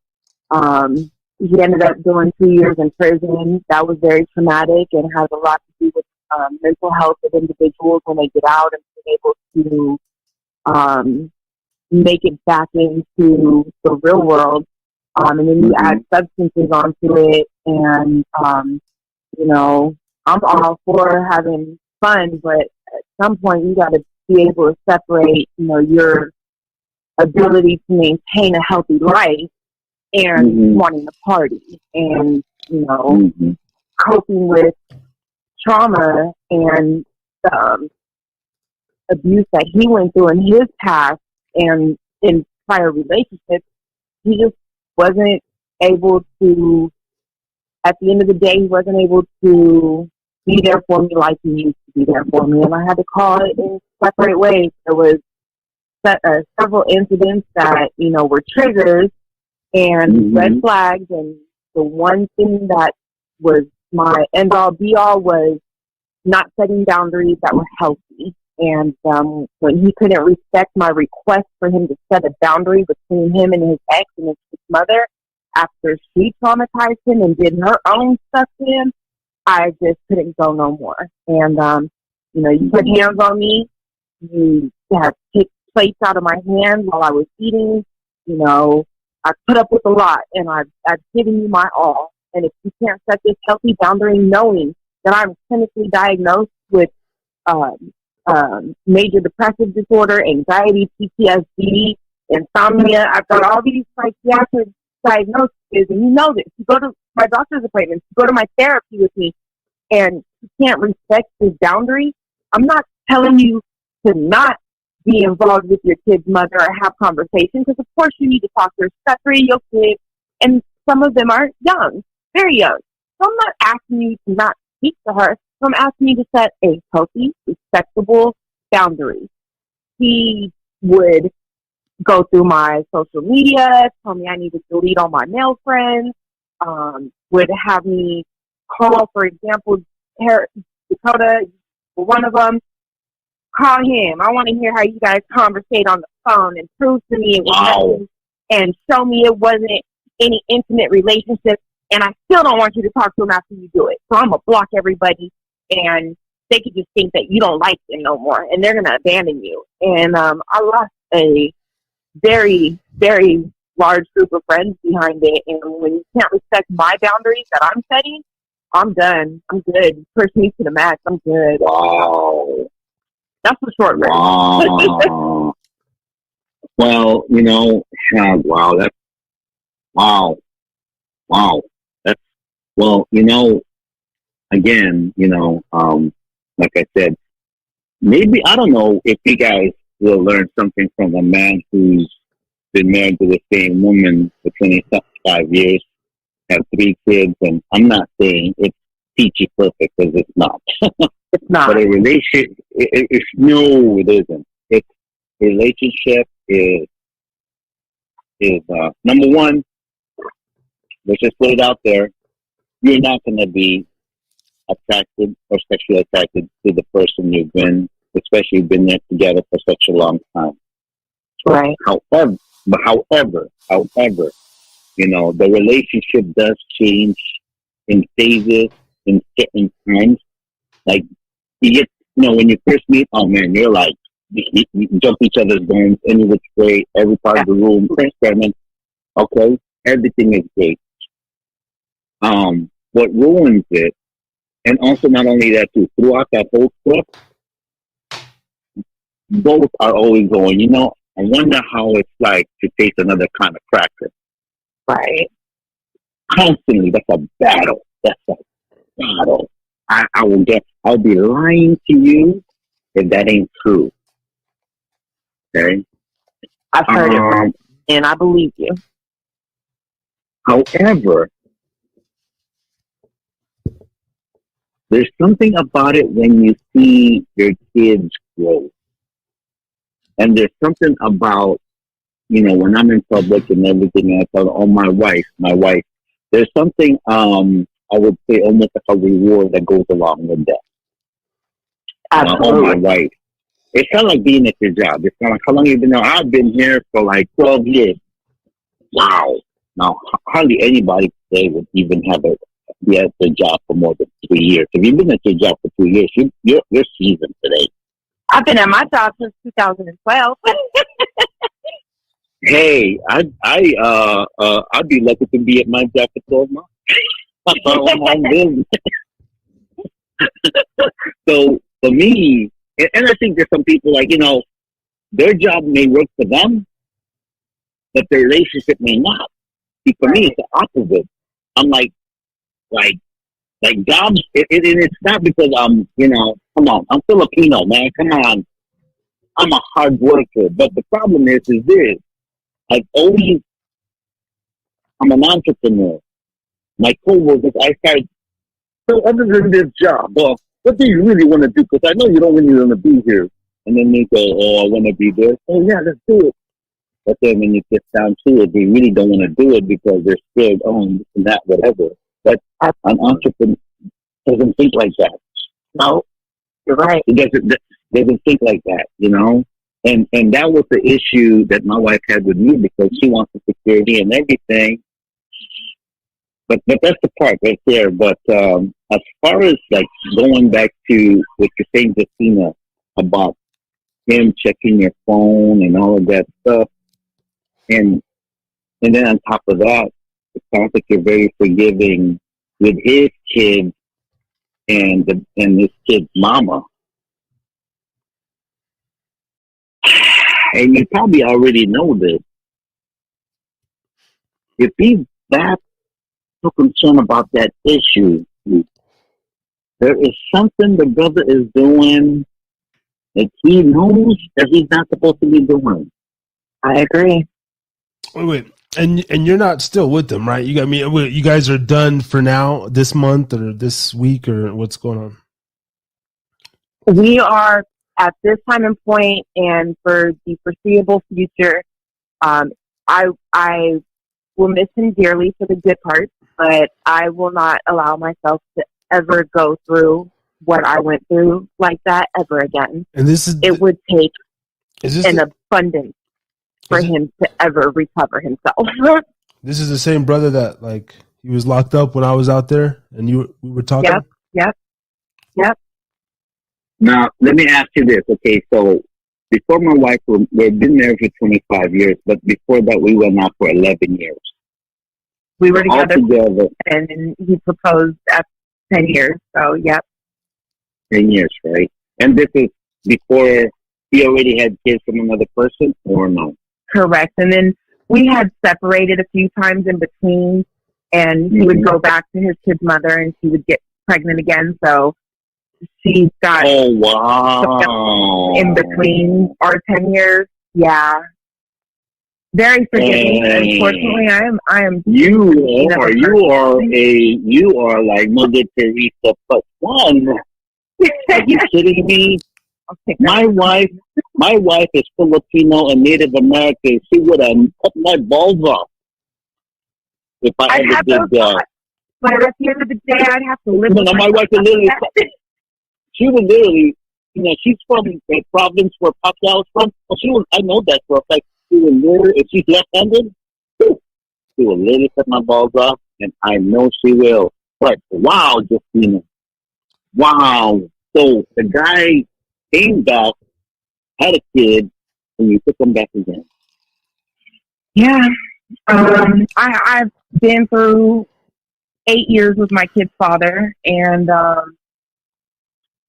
he ended up doing 2 years in prison. That was very traumatic and has a lot to do with mental health of individuals when they get out and being able to make it back into the real world. And then you add substances onto it, and I'm all for having fun, but at some point you got to be able to separate, your ability to maintain a healthy life and wanting to party, and coping with trauma and abuse that he went through in his past and in prior relationships. He just wasn't able to. At the end of the day, he wasn't able to be there for me like he used to be there for me, and I had to call it in separate ways. There was several incidents that were triggers and red flags, and the one thing that was my end all be all was not setting boundaries that were healthy. And when he couldn't respect my request for him to set a boundary between him and his ex and his mother, after she traumatized him and did her own stuff to him, I just couldn't go no more. And, you put hands on me, you have kicked plates out of my hand while I was eating, I put up with a lot, and I've given you my all. And if you can't set this healthy boundary, knowing that I'm clinically diagnosed with major depressive disorder, anxiety, PTSD, insomnia, I've got all these psychiatric diagnoses, and you know this. You go to my doctor's appointments, you go to my therapy with me, and you can't respect this boundary. I'm not telling you to not be involved with your kid's mother or have conversations, because of course you need to talk to her. She's got 3 of your kids, and some of them are young, very young. So I'm not asking you to not speak to her. So I'm asking you to set a healthy, respectable boundary. He would go through my social media, tell me I need to delete all my male friends, would have me call, for example, Dakota, one of them, call him. I want to hear how you guys conversate on the phone and prove to me it was nothing, and show me it wasn't any intimate relationship, and I still don't want you to talk to him after you do it. So I'm going to block everybody, and they could just think that you don't like them no more, and they're going to abandon you. And I lost a very, very large group of friends behind it, and when you can't respect my boundaries that I'm setting, I'm done. I'm good. Push me to the max. I'm good. Wow. That's the short version. Wow. Well, wow, that's, wow. That's, well, again, like I said, maybe, I don't know if you guys will learn something from a man who's been married to the same woman for 25 years, have 3 kids, and I'm not saying it's peachy perfect, because it's not. It's not. But a relationship, no, it isn't. A relationship is number one, let's just put it out there, you're not going to be attracted or sexually attracted to the person you've been, especially been there together for such a long time. Right. However, the relationship does change in phases, in certain times. Like, you get, when you first meet, oh man, you're like, you jump each other's bones any which way, every part of the room, experiment. Okay, everything is great. What ruins it, and also not only that too, throughout that whole trip, both are always going, I wonder how it's like to taste another kind of cracker. Right. Constantly, that's a battle. I'll be lying to you if that ain't true. Okay? I've heard it, and I believe you. However, there's something about it when you see your kids grow. And there's something about, when I'm in public and everything, I tell, oh, my wife. There's something, I would say almost like a reward that goes along with that. Oh, my wife. It's kind of like being at your job. It's kind of like, how long have you been there? I've been here for like 12 years. Wow. Now, hardly anybody today would even be at their job for more than 3 years. If you've been at your job for 2 years, you're seasoned today. I've been at my job since 2012. Hey, I'd be lucky to be at my job for 12 months. So for me, and I think there's some people like, their job may work for them, but their relationship may not. See, for me, it's the opposite. I'm like jobs, it's not because I'm, come on, I'm Filipino, man, come on. I'm a hard worker, but the problem is this. I'm an entrepreneur. My co-workers, I started, so other than this job, well, what do you really want to do? Because I know you don't really want to be here. And then they go, oh, I want to be there. Oh, yeah, let's do it. But then when it gets down to it, they really don't want to do it because they're scared, this and that, whatever. But an entrepreneur doesn't think like that. No, you're right. It doesn't think like that, And that was the issue that my wife had with me because she wants the security and everything. but that's the part right there. But as far as like going back to what you're saying, Justina, about him checking your phone and all of that stuff, and then on top of that, it sounds like you're very forgiving with his kids and his kid's mama. And you probably already know this. If he's that so concerned about that issue, there is something the brother is doing that he knows that he's not supposed to be doing. I agree. Wait, and you're not still with them, right? You guys are done for now, this month or this week, or what's going on? We are at this time and point, and for the foreseeable future, I will miss him dearly for the good parts, but I will not allow myself to ever go through what I went through like that ever again. And it would take an abundance for him to ever recover himself. This is the same brother that, like, he was locked up when I was out there, and we were talking. Yep. Now, let me ask you this. Okay, so before my wife, we've been married for 25 years, but before that, we went out for 11 years. We were together, and he proposed at 10 years. So, yep. 10 years, right? And this is before he already had kids from another person, or no? Correct. And then we had separated a few times in between, and he would go back to his kid's mother, and she would get pregnant again. So she got in between our 10 years. Yeah. Very forgiving. Unfortunately, I am. You are like Mother Teresa +1. Are you kidding me? My wife is Filipino and Native American. She would have cut my balls off if I ever did that. But at the end of the day, I'd have to live with my wife would literally. She would literally, she's from the province where Pubcast is from. I know that for a fact. She would literally, if she's left-handed, she will literally cut my balls off, and I know she will. But wow, Justina, wow. So the guy came back, had a kid, and you took him back again. Yeah. I've been through 8 years with my kid's father, and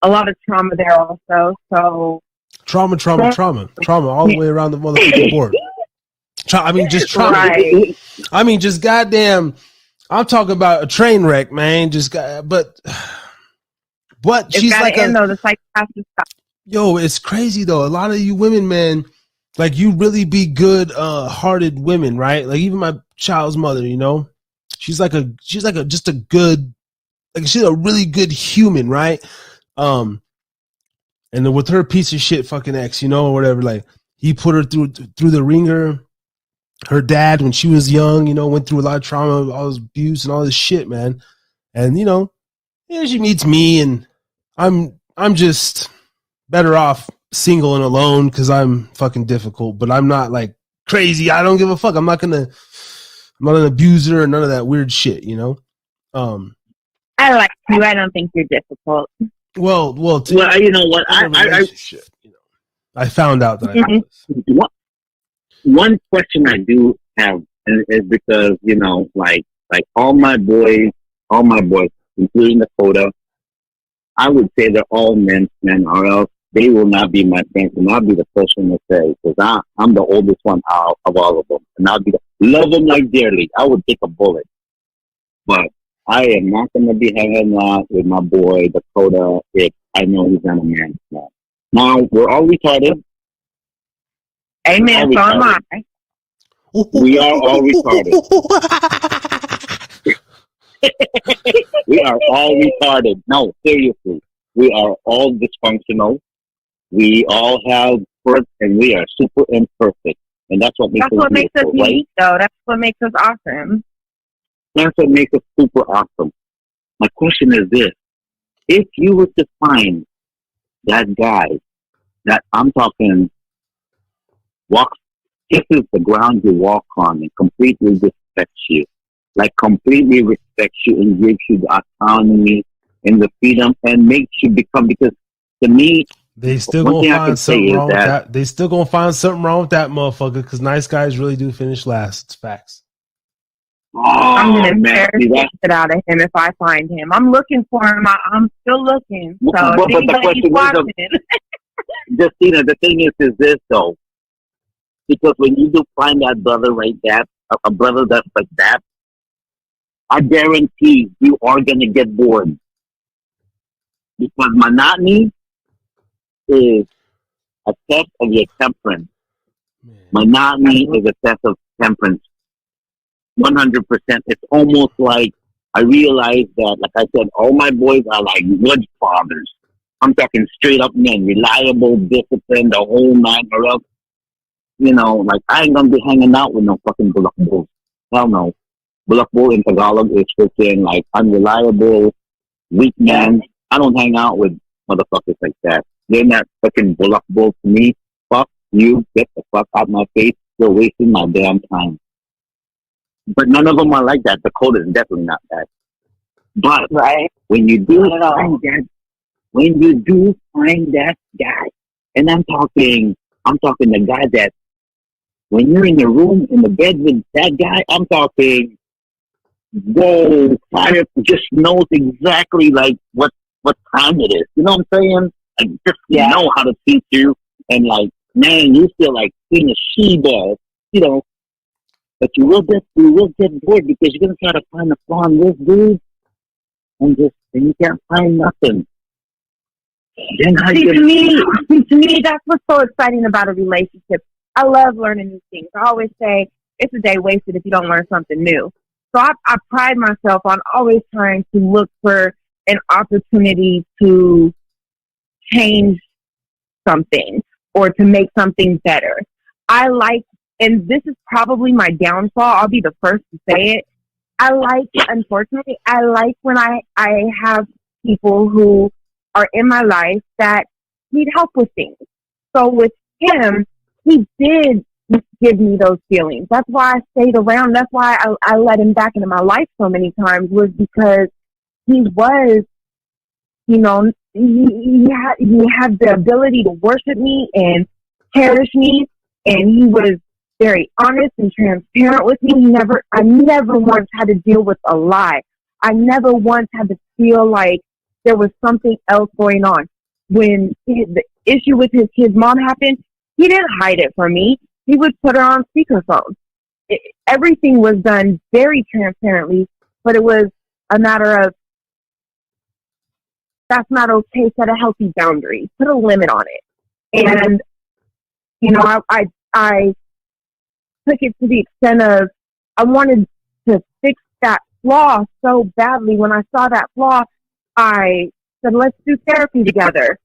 a lot of trauma there also. So trauma all the way around the motherfucking board. Just trauma. Right. Just goddamn. I'm talking about a train wreck, man. But she's like the psychopath stuff. Yo, it's crazy though. A lot of you women, man, like you really be good hearted women, right? Like even my child's mother, she's like a really good human, right? And then with her piece of shit fucking ex, or whatever, like he put her through the ringer. Her dad, when she was young, went through a lot of trauma, all this abuse and all this shit, man. And she meets me, and I'm just better off single and alone because I'm fucking difficult, but I'm not like crazy. I don't give a fuck. I'm not an abuser or none of that weird shit, I like you. I don't think you're difficult. Well, you know what? I found out that I was. One question I do have is because, like all my boys, including Dakota, I would say they're all men, or else they will not be my friends, and I'll be the first one to say, because I'm the oldest one out of all of them, and I'll be love them like dearly. I would take a bullet, but I am not going to be hanging out with my boy Dakota if I know he's not a man. Now we're all retarded. Amen. So am I. We are all retarded. We are all retarded. No, seriously. We are all dysfunctional. We all have quirks, and we are super imperfect. And that's what makes us unique, though. That's what makes us awesome. That's what makes us super awesome. My question is this. If you were to find that guy that I'm talking kisses the ground you walk on and completely respects you, like completely respects you and gives you the autonomy and the freedom and makes you become, because to me, They still one gonna thing I can find say something is wrong with that that. They still gonna find something wrong with that motherfucker because nice guys really do finish last. It's facts. I'm oh gonna man, tear see the that. shit out of him if I find him. I'm looking for him. I'm still looking. So But if the anybody's question is, watching, Justina, the thing is this though, because when you do find that brother like that, a brother that's like that, I guarantee you are gonna get bored, because monotony is a test of your temperance. Man. Monotony is a test of temperance. 100%. It's almost like I realize that, like I said, all my boys are like good fathers. I'm talking straight up men, reliable, disciplined, the whole nine, or else, you know, like I ain't gonna be hanging out with no fucking bullock bulls. Hell no. Bullock bull in Tagalog is freaking like unreliable, weak man. I don't hang out with motherfuckers like that. They're not fucking bullock bull to me. Fuck you, get the fuck out my face. You're wasting my damn time. But none of them are like that. Dakota is definitely not that. But right? when you do find that guy, and I'm talking the guy that when you're in the room in the bed with that guy, I'm talking, whoa, fire just knows exactly like what time it is. You know what I'm saying? Like just know how to teach you, and like, man, you feel like being a she-ball, you know. But you will get bored because you're gonna try to find a flaw in this dude, and you can't find nothing. Then To me, that's what's so exciting about a relationship. I love learning new things. I always say it's a day wasted if you don't learn something new. So I pride myself on always trying to look for an opportunity to change something or to make something better. I like, and this is probably my downfall, I'll be the first to say it. Unfortunately, I like when I have people who are in my life that need help with things. So with him, he did give me those feelings. That's why I stayed around. That's why I let him back into my life so many times, was because he was, you know, he had the ability to worship me and cherish me, and he was very honest and transparent with me. I never once had to deal with a lie. I never once had to feel like there was something else going on. When the issue with his kid's mom happened, he didn't hide it from me. He would put her on speakerphone. Everything was done very transparently, but it was a matter of, that's not okay. Set a healthy boundary. Put a limit on it. And, you know, I took it to the extent of, I wanted to fix that flaw so badly. When I saw that flaw, I said, let's do therapy together.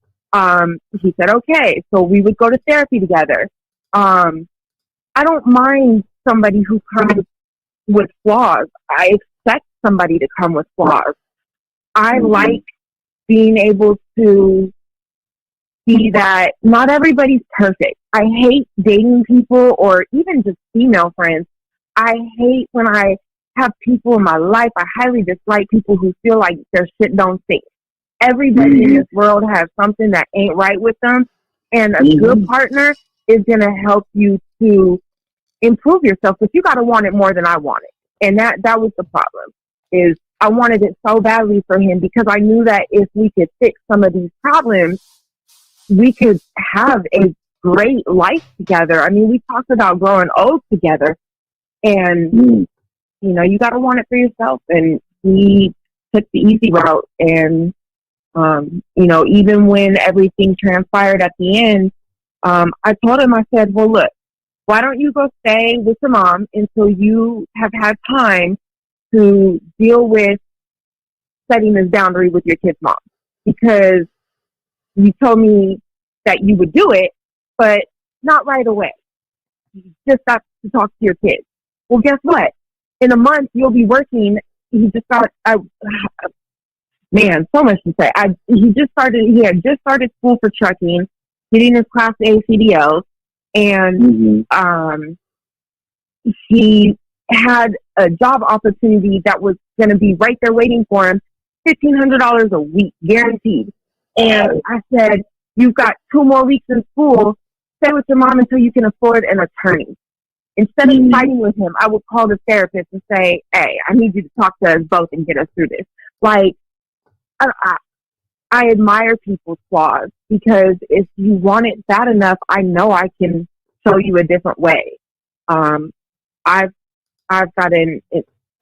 He said, okay. So we would go to therapy together. I don't mind somebody who comes with flaws. I expect somebody to come with flaws. I like being able to see that not everybody's perfect. I hate dating people or even just female friends. I hate when I have people in my life. I highly dislike people who feel like their shit don't stink. Everybody in this world has something that ain't right with them, and a good partner is going to help you to improve yourself, but you got to want it more than I want it. And that was the problem, is I wanted it so badly for him because I knew that if we could fix some of these problems, we could have a great life together. I mean, we talked about growing old together, and you know, you got to want it for yourself. And we took the easy route. And you know, even when everything transpired at the end, I told him, I said, well, look, why don't you go stay with your mom until you have had time to deal with setting this boundary with your kid's mom? Because you told me that you would do it, but not right away. You just got to talk to your kids. Well, guess what? In a month, you'll be working. He just got, man, so much to say. He had just started school for trucking, getting his Class A CDLs, and he had a job opportunity that was going to be right there waiting for him, $1,500 a week, guaranteed. And I said, you've got 2 more weeks in school. Stay with your mom until you can afford an attorney. Instead of fighting with him, I would call the therapist and say, hey, I need you to talk to us both and get us through this. Like, I admire people's flaws, because if you want it bad enough, I know I can show you a different way. I've got a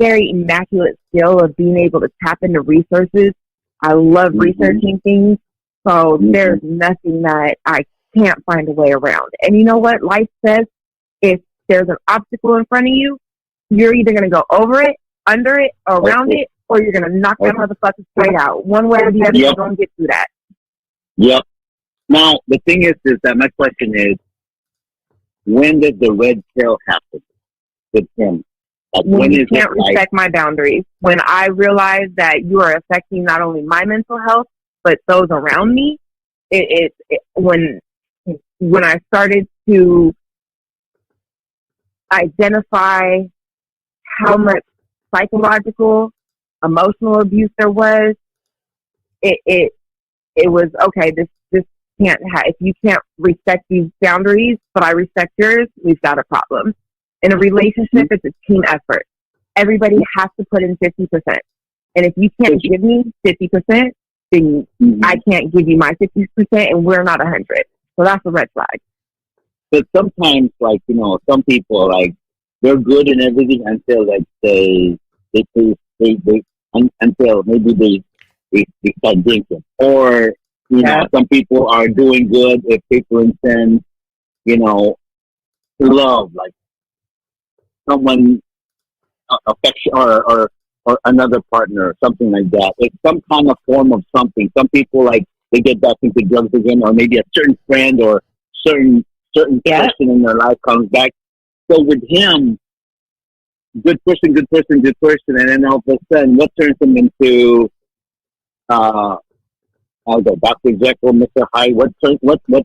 very immaculate skill of being able to tap into resources. I love researching things, so there's nothing that I can't find a way around. And you know what? Life says if there's an obstacle in front of you, you're either going to go over it, under it, around it, or you're going to knock that motherfucker straight out. One way or the other, you're going to get through that. Yep. Now, the thing is that my question is, when did the red pill happen with him? Like, when you can't respect my boundaries. When I realize that you are affecting not only my mental health, but those around me, when I started to identify how much psychological, emotional abuse there was, it was okay. This can't. If you can't respect these boundaries, but I respect yours, we've got a problem. In a relationship, it's a team effort. Everybody has to put in 50%. And if you can't give me 50%, then I can't give you my 50%, and we're not 100. So that's a red flag. But sometimes, like, you know, some people, like, they're good in everything until, like, until maybe they start drinking. Or, you know, some people are doing good if they, for instance, you know, love, like, someone affection or another partner or something like that. It's some kind of form of something. Some people, like, they get back into drugs again, or maybe a certain friend or certain person in their life comes back. So with him, good person, and then all of a sudden, what turns him into Dr. Jekyll, Mr. Hyde? What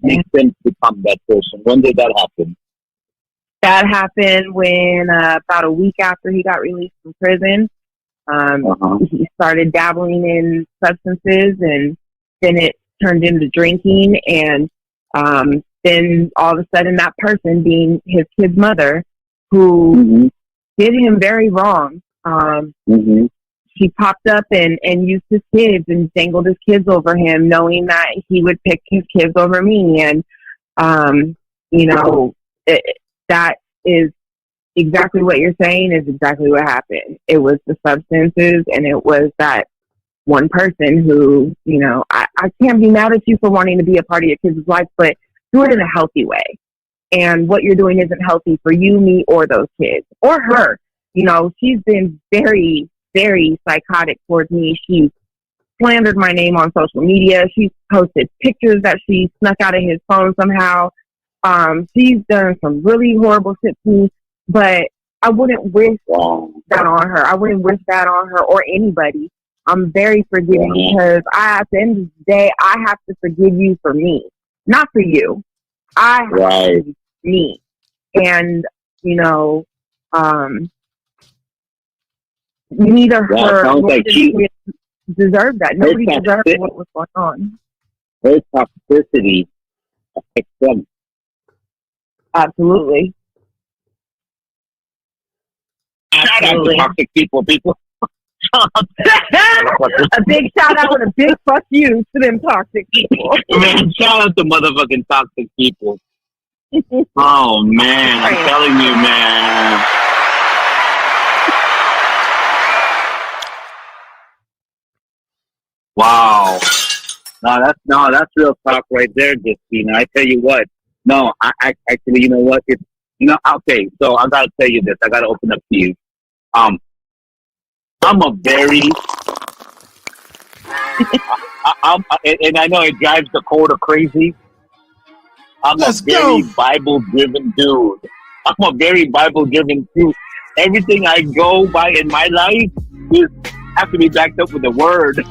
makes him become that person? When did that happen? That happened when about a week after he got released from prison. He started dabbling in substances, and then it turned into drinking. And then all of a sudden, that person, being his kid's mother, who did him very wrong, she popped up and used his kids and dangled his kids over him, knowing that he would pick his kids over me. And, you know, that is exactly what you're saying is exactly what happened. It was the substances, and it was that one person who, you know, I can't be mad at you for wanting to be a part of your kids' life, but do it in a healthy way. And what you're doing isn't healthy for you, me, or those kids, or her. You know, she's been very, very psychotic towards me. She's slandered my name on social media. She's posted pictures that she snuck out of his phone somehow. She's done some really horrible shit to me, but I wouldn't wish that on her. I wouldn't wish that on her or anybody. I'm very forgiving because at the end of the day, I have to forgive you for me, not for you. I have to forgive me. And, you know, neither her nor the kids deserve that. Nobody deserves what was going on. Her toxicity affects them. Absolutely. Shout out to toxic people. A big shout out and a big fuck you to them toxic people. Man, shout out to motherfucking toxic people. Oh man, I'm telling you, man. Wow. No, that's real talk right there, Justina. I tell you what. No, I actually, you know what? It's, you know, okay. So I gotta tell you this. I gotta open up to you. I'm a very, and I know it drives Dakota crazy. I'm a very Bible-driven dude. I'm a very Bible-driven dude. Everything I go by in my life has to be backed up with the word.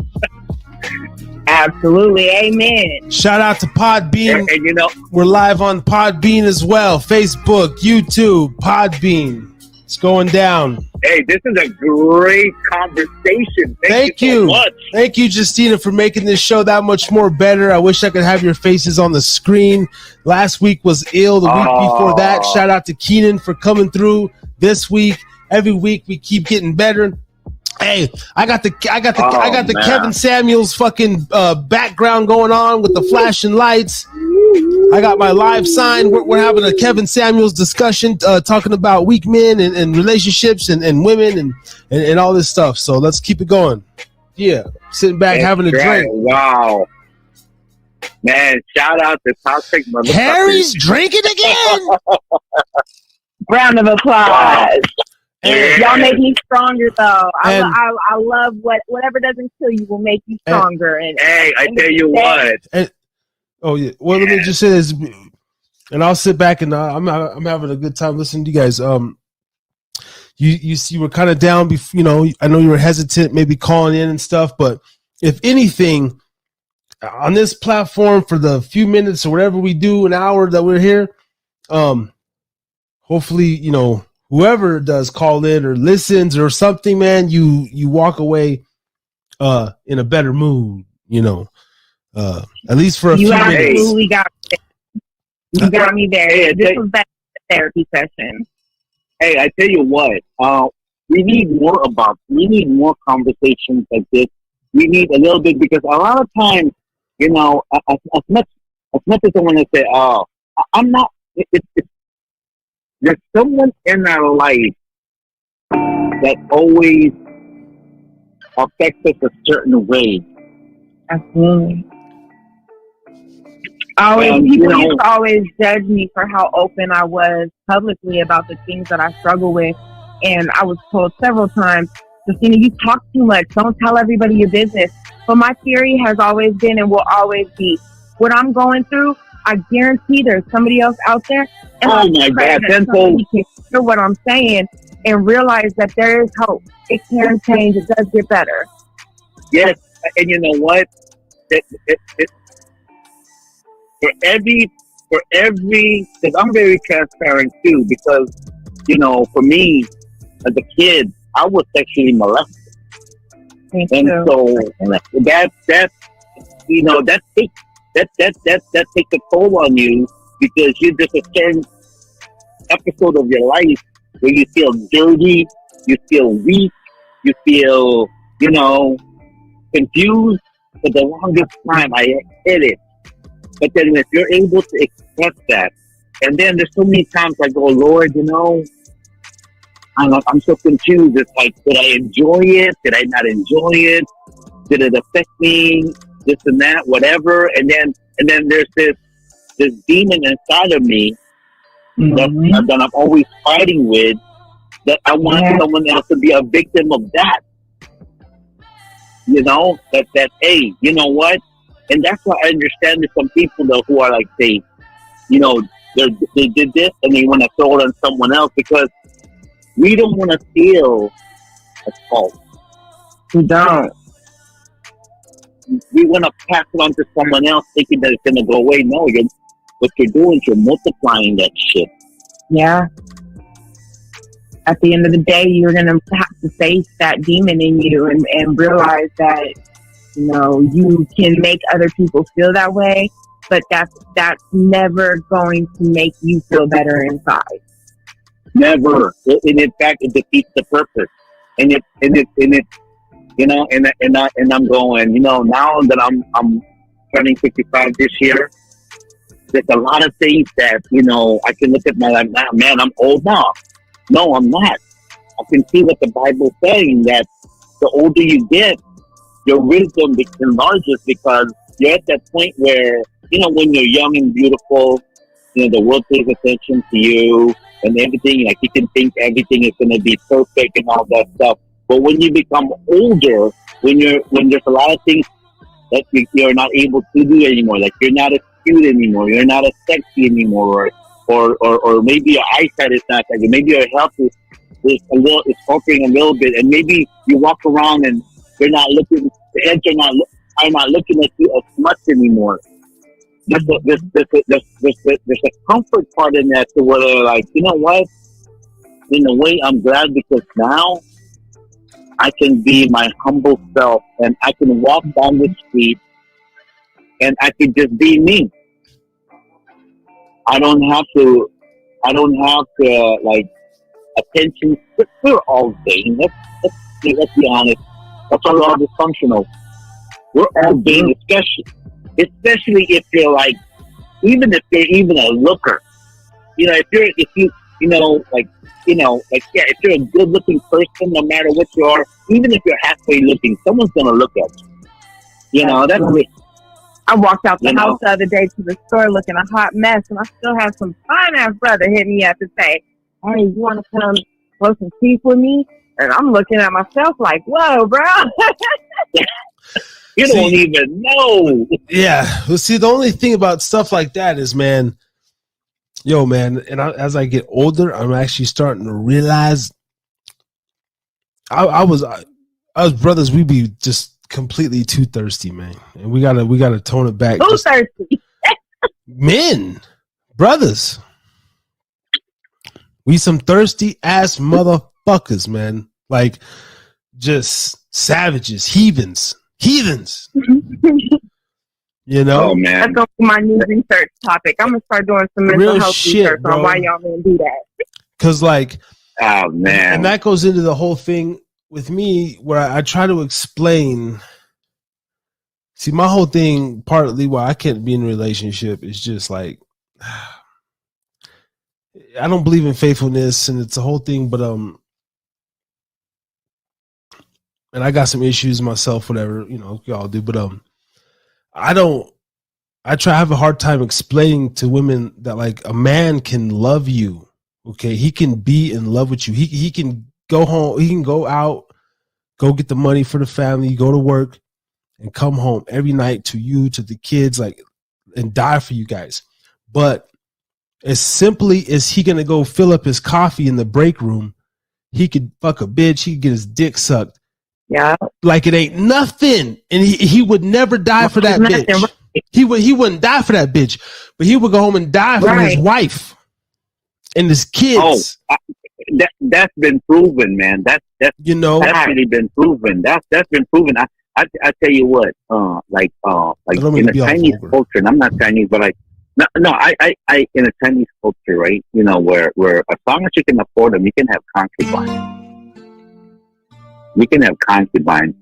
Absolutely. Amen. Shout out to Podbean. And you know, we're live on Podbean as well. Facebook, YouTube, Podbean. It's going down. Hey, this is a great conversation. Thank you so much. Thank you, Justina, for making this show that much more better. I wish I could have your faces on the screen. Last week was ill. The week before that, shout out to Keenan for coming through. This week, every week we keep getting better. Hey, I got the Kevin Samuels fucking background going on with the flashing lights. I got my live sign. We're having a Kevin Samuels discussion, talking about weak men and relationships and women and all this stuff. So let's keep it going. Yeah, sitting back having a drink. Wow, man! Shout out to Toxic Motherfuckers. Harry's drinking again. Round of applause. Wow. Yeah. Y'all make me stronger, though. I love whatever doesn't kill you will make you stronger. And I tell you what. Oh yeah. Well, let me just say this, and I'll sit back and I'm having a good time listening to you guys. You were kind of down. I know you were hesitant, maybe calling in and stuff. But if anything, on this platform for the few minutes or whatever we do, an hour that we're here, hopefully, whoever does call in or listens or something, man, you walk away in a better mood. At least for a few minutes. You got me there. Hey, this was better than a therapy session. Hey, I tell you what, we need more conversations like this. We need a little bit, because a lot of times, as much as I want to say, I'm not, there's someone in our life that always affects us a certain way. Absolutely. People used to always judge me for how open I was publicly about the things that I struggle with. And I was told several times, Justina, you talk too much. Don't tell everybody your business. But my theory has always been and will always be, what I'm going through, I guarantee there's somebody else out there. And my God, somebody can hear what I'm saying and realize that there is hope. It can change. It does get better. Yes. And you know what? For every, because I'm very transparent too, because, for me, as a kid, I was sexually molested. So that takes a toll on you, because you're just a certain episode of your life where you feel dirty, you feel weak, you feel, confused. For the longest time, I hid it. But then if you're able to express that, and then there's so many times I go, Lord, I'm so confused. It's like, did I enjoy it? Did I not enjoy it? Did it affect me? This and that, whatever. And then there's this demon inside of me that I'm always fighting with, that I want someone else to be a victim of that. That hey, you know what? And that's why I understand that some people though who are like, they did this and they want to throw it on someone else, because we don't want to feel at fault. We don't. We want to pass it on to someone else, thinking that it's going to go away. No, what you're doing is you're multiplying that shit. Yeah. At the end of the day, you're going to have to face that demon in you and realize that, you can make other people feel that way, but that's never going to make you feel better inside. Never. And in fact, it defeats the purpose. And I'm going, now that I'm turning 55 this year, there's a lot of things that, I can look at my life now. Man, I'm old now. No, I'm not. I can see what the Bible's saying, that the older you get, your wisdom enlarges, because you're at that point where, when you're young and beautiful, the world pays attention to you and everything. Like, you can think everything is going to be perfect and all that stuff. But when you become older, when there's a lot of things that you're not able to do anymore, like you're not as cute anymore, you're not as sexy anymore, or maybe your eyesight is not like, maybe your health is faltering a little bit, and maybe you walk around and you're not looking, the heads are not looking at you as much anymore. There's a comfort part in that, to where they're like, you know what? in a way, I'm glad because now I can be my humble self and I can walk down the street and I can just be me. I don't have to like attention we're all vain. Let's be honest. That's why we're all dysfunctional. We're all vain, especially if you're like, even if you're even a looker. If if you're a good looking person, no matter what you are, even if you're halfway looking, someone's gonna look at you. That's it. I walked out the house the other day to the store looking a hot mess, and I still have some fine ass brother hit me up and say, "Hey, you want to come blow some teeth with me?" And I'm looking at myself like, "Whoa, bro." You don't even know. Yeah. Well, see, the only thing about stuff like that is, man, and as I get older, I'm actually starting to realize I was brothers, we be just completely too thirsty, man. And we gotta tone it back. Who's thirsty? Men, brothers. We some thirsty ass motherfuckers, man. Like just savages, heathens. Oh man, that's gonna be my new research topic. I'm gonna start doing some mental health research on why y'all gonna do that. Cause like, oh man, and that goes into the whole thing with me where I try to explain. See, my whole thing, partly why I can't be in a relationship is just like, I don't believe in faithfulness, and it's a whole thing. But and I got some issues myself, whatever, y'all do. But I have a hard time explaining to women that like a man can love you. Okay. He can be in love with you. He can go home. He can go out, go get the money for the family, go to work and come home every night to you, to the kids, like, and die for you guys. But as simply as he going to go fill up his coffee in the break room, he could fuck a bitch. He could get his dick sucked. Yeah. Like it ain't nothing. And he would never die for that bitch. He wouldn't die for that bitch, but he would go home and die for his wife and his kids. Oh, that's been proven, man. That's really been proven. That's been proven. I tell you what, like in the Chinese culture, and I'm not Chinese, but I in a Chinese culture, right? Where as long as you can afford them, you can have concubines. You can have concubines,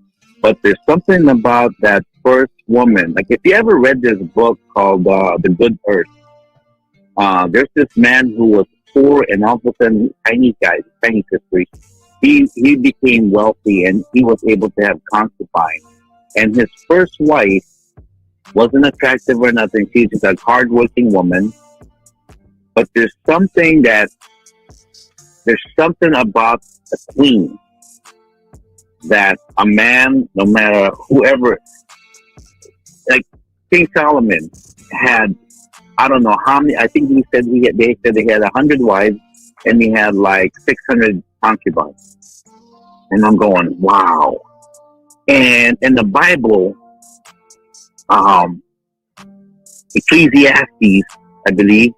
but there's something about that first woman. Like if you ever read this book called The Good Earth, there's this man who was poor and all of a sudden Chinese history. He became wealthy and he was able to have concubines. And his first wife wasn't attractive or nothing. She's just a hardworking woman. But there's something about the queen that a man, no matter whoever, like King Solomon had, I don't know how many. I think they said they had 100 wives and he had like 600 concubines. And I'm going, wow. And in the Bible, Ecclesiastes, I believe,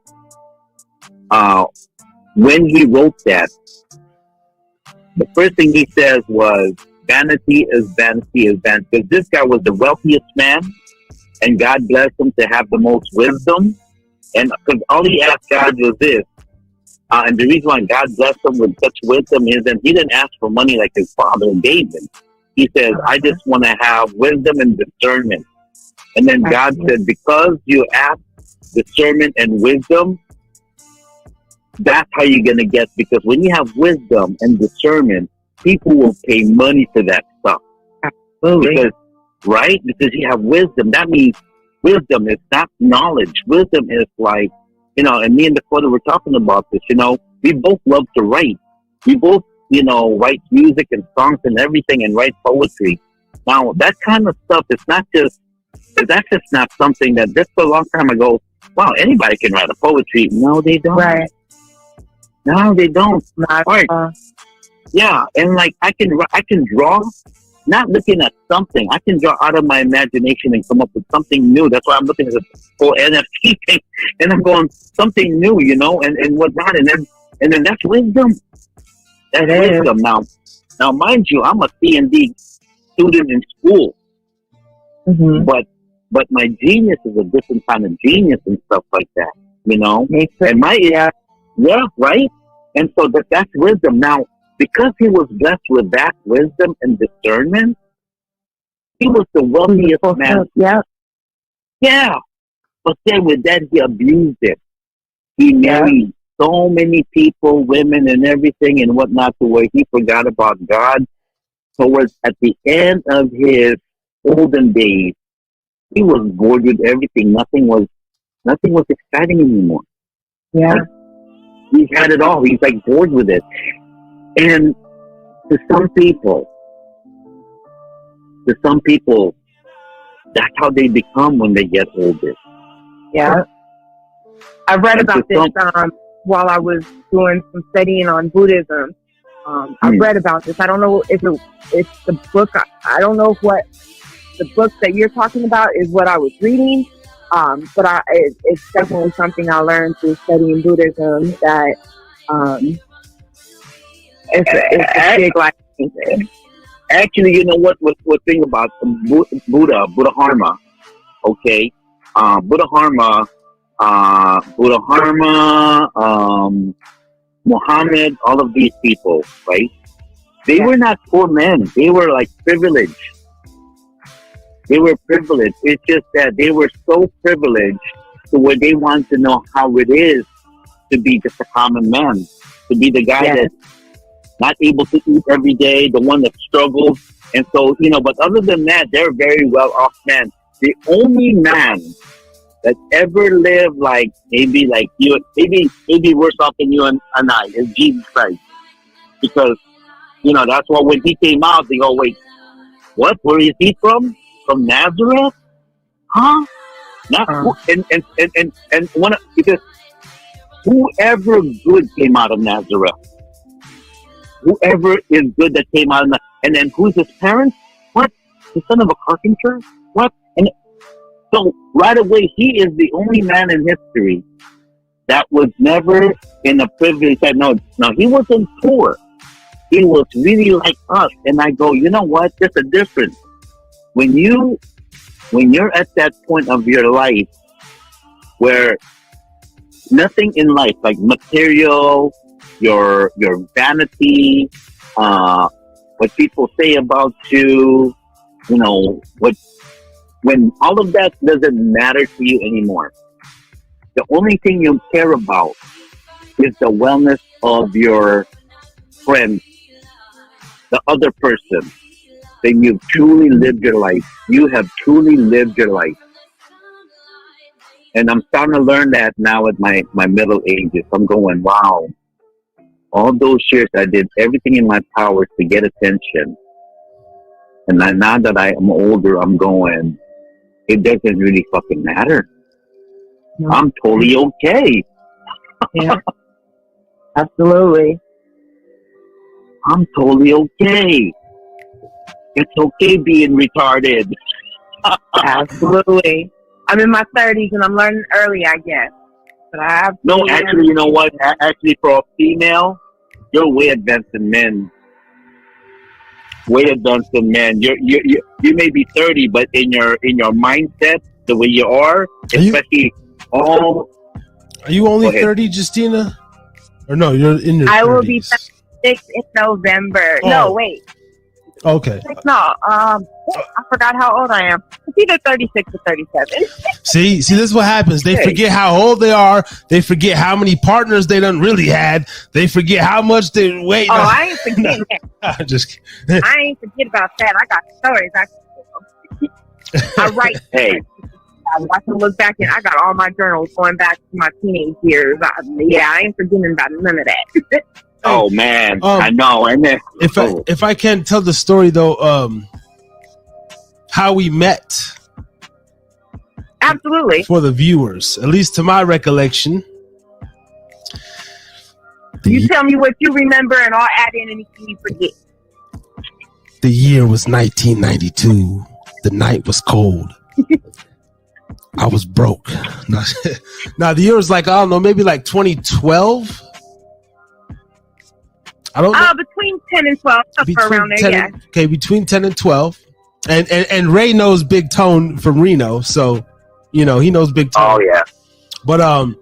when he wrote that, the first thing he says was, vanity is vanity is vanity. Because this guy was the wealthiest man, and God blessed him to have the most wisdom. And because all he asked God was this, and the reason why God blessed him with such wisdom is that he didn't ask for money like his father David. He says, I just want to have wisdom and discernment. And then God said, because you ask discernment and wisdom, that's how you're going to get. Because when you have wisdom and discernment, people will pay money for that stuff. Absolutely. Because you have wisdom. That means wisdom is not knowledge. Wisdom is like, and me and Dakota were talking about this, we both love to write. We both, write music and songs and everything and write poetry. Now, that kind of stuff, that's just not something that just a long time ago, wow, anybody can write a poetry. No, they don't. Right. No, they don't. Yeah, and like I can draw, not looking at something. I can draw out of my imagination and come up with something new. That's why I'm looking at the whole NFT thing, and I'm going something new, and whatnot, and then that's wisdom. That's wisdom. Now, mind you, I'm a C&D student in school, but my genius is a different kind of genius and stuff like that, you know. And right. And so that's wisdom. Now, because he was blessed with that wisdom and discernment, he was the wealthiest man. Yeah. But then with that, he abused it. He married so many people, women, and everything and whatnot, to where he forgot about God. Towards at the end of his olden days, he was bored with everything. Nothing was exciting anymore. Yeah. Like, he had it all. He's like bored with it. And to some people, that's how they become when they get older. Yeah. I read about this while I was doing some studying on Buddhism. I read about this. I don't know if it's the book. I don't know what the book that you're talking about is what I was reading. But it's definitely something I learned through studying Buddhism, that it's a big life thing. Actually, you know what thing about Buddha Harma, okay? Buddha Harma, Muhammad, all of these people, right? They were not poor men. They were like privileged. They were privileged. It's just that they were so privileged to where they want to know how it is to be just a common man, to be the guy that's not able to eat every day, the one that struggles. And so, you know, but other than that, they're very well off men. The only man that ever lived like maybe like you, maybe worse off than you and I, is Jesus Christ. Because, you know, that's why when he came out, they go, wait, what? Where is he from? From Nazareth? Huh? And one, because whoever good came out of Nazareth, whoever is good that came out of Nazareth, and then who's his parents? What? The son of a carpenter? What? And so right away, he is the only man in history that was never in a privileged. No, he wasn't poor. He was really like us. And I go, you know what? There's a difference. When you're at that point of your life where nothing in life, like material, your vanity, what people say about you, you know, when all of that doesn't matter to you anymore, the only thing you care about is the wellness of your friend, the other person. Then you've truly lived your life. You have truly lived your life. And I'm starting to learn that now at my middle ages. I'm going, wow, all those years I did everything in my power to get attention. And now that I am older, I'm going, it doesn't really fucking matter. No. I'm totally okay. Yeah. Absolutely. I'm totally okay. It's okay being retarded. Absolutely. I'm in my 30s and I'm learning early, I guess. But no, actually, you know what? Actually, for a female, you're way advanced than men. Way advanced than men. You may be 30, but in your mindset, the way you are, especially all. Are you only 30, Justina? Or no, you're in your 30s. I will be 36 in November. Oh. No, wait. Okay. No, I forgot how old I am. It's either 36 or 37. See, this is what happens. They forget how old they are. They forget how many partners they done really had. They forget how much they wait. Oh, I ain't forgetting that. Just I ain't forget about that. I got stories. I write. Hey. I can look back and I got all my journals going back to my teenage years. I ain't forgetting about none of that. Oh man, I know. And then if I can tell the story though, how we met. Absolutely. For the viewers, at least to my recollection. You tell me what you remember, and I'll add in anything you forget. The year was 1992. The night was cold. I was broke. Now the year was like, I don't know, maybe like 2012. I don't know. Between 10 and 12, somewhere around there, yeah. Okay, between 10 and 12. And Ray knows Big Tone from Reno, so he knows Big Tone. Oh yeah. But all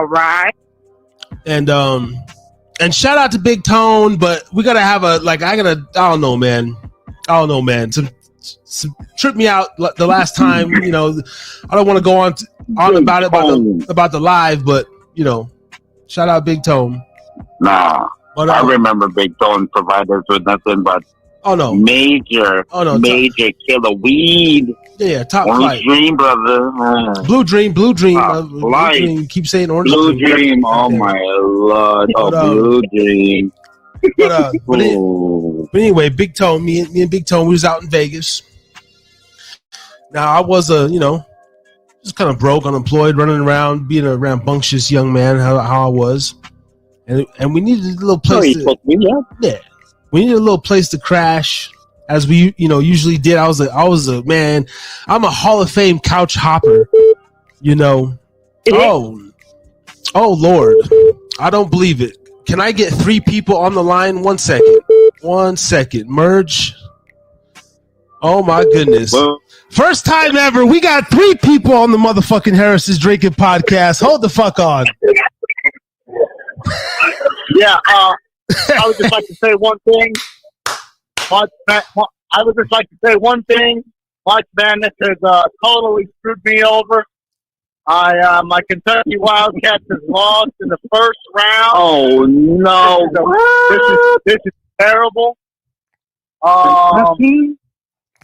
right. And shout out to Big Tone, but we gotta have I don't know, man. Some trip me out the last time, I don't want to go on about it about the live, but shout out Big Tone. Nah. But I remember Big Tone provided us with nothing but major killer weed. Yeah, top Orange flight. Dream, brother. Blue Dream. Blue Dream. Keep saying Orange Blue Dream. Oh my Lord. Blue Dream. But anyway, Big Tone, me and Big Tone, we was out in Vegas. Now I was just kind of broke, unemployed, running around, being a rambunctious young man, how I was. And we needed a little place we needed a little place to crash, as we usually did. I was a man. I'm a Hall of Fame couch hopper. Oh Lord, I don't believe it. Can I get 3 people on the line? 1 second. Merge. Oh my goodness. First time ever, we got 3 people on the motherfucking Harris's Drinkin podcast. Hold the fuck on. Yeah, I would just like to say one thing. March Madness has totally screwed me over. My Kentucky Wildcats has lost in the first round. Oh no! This is terrible.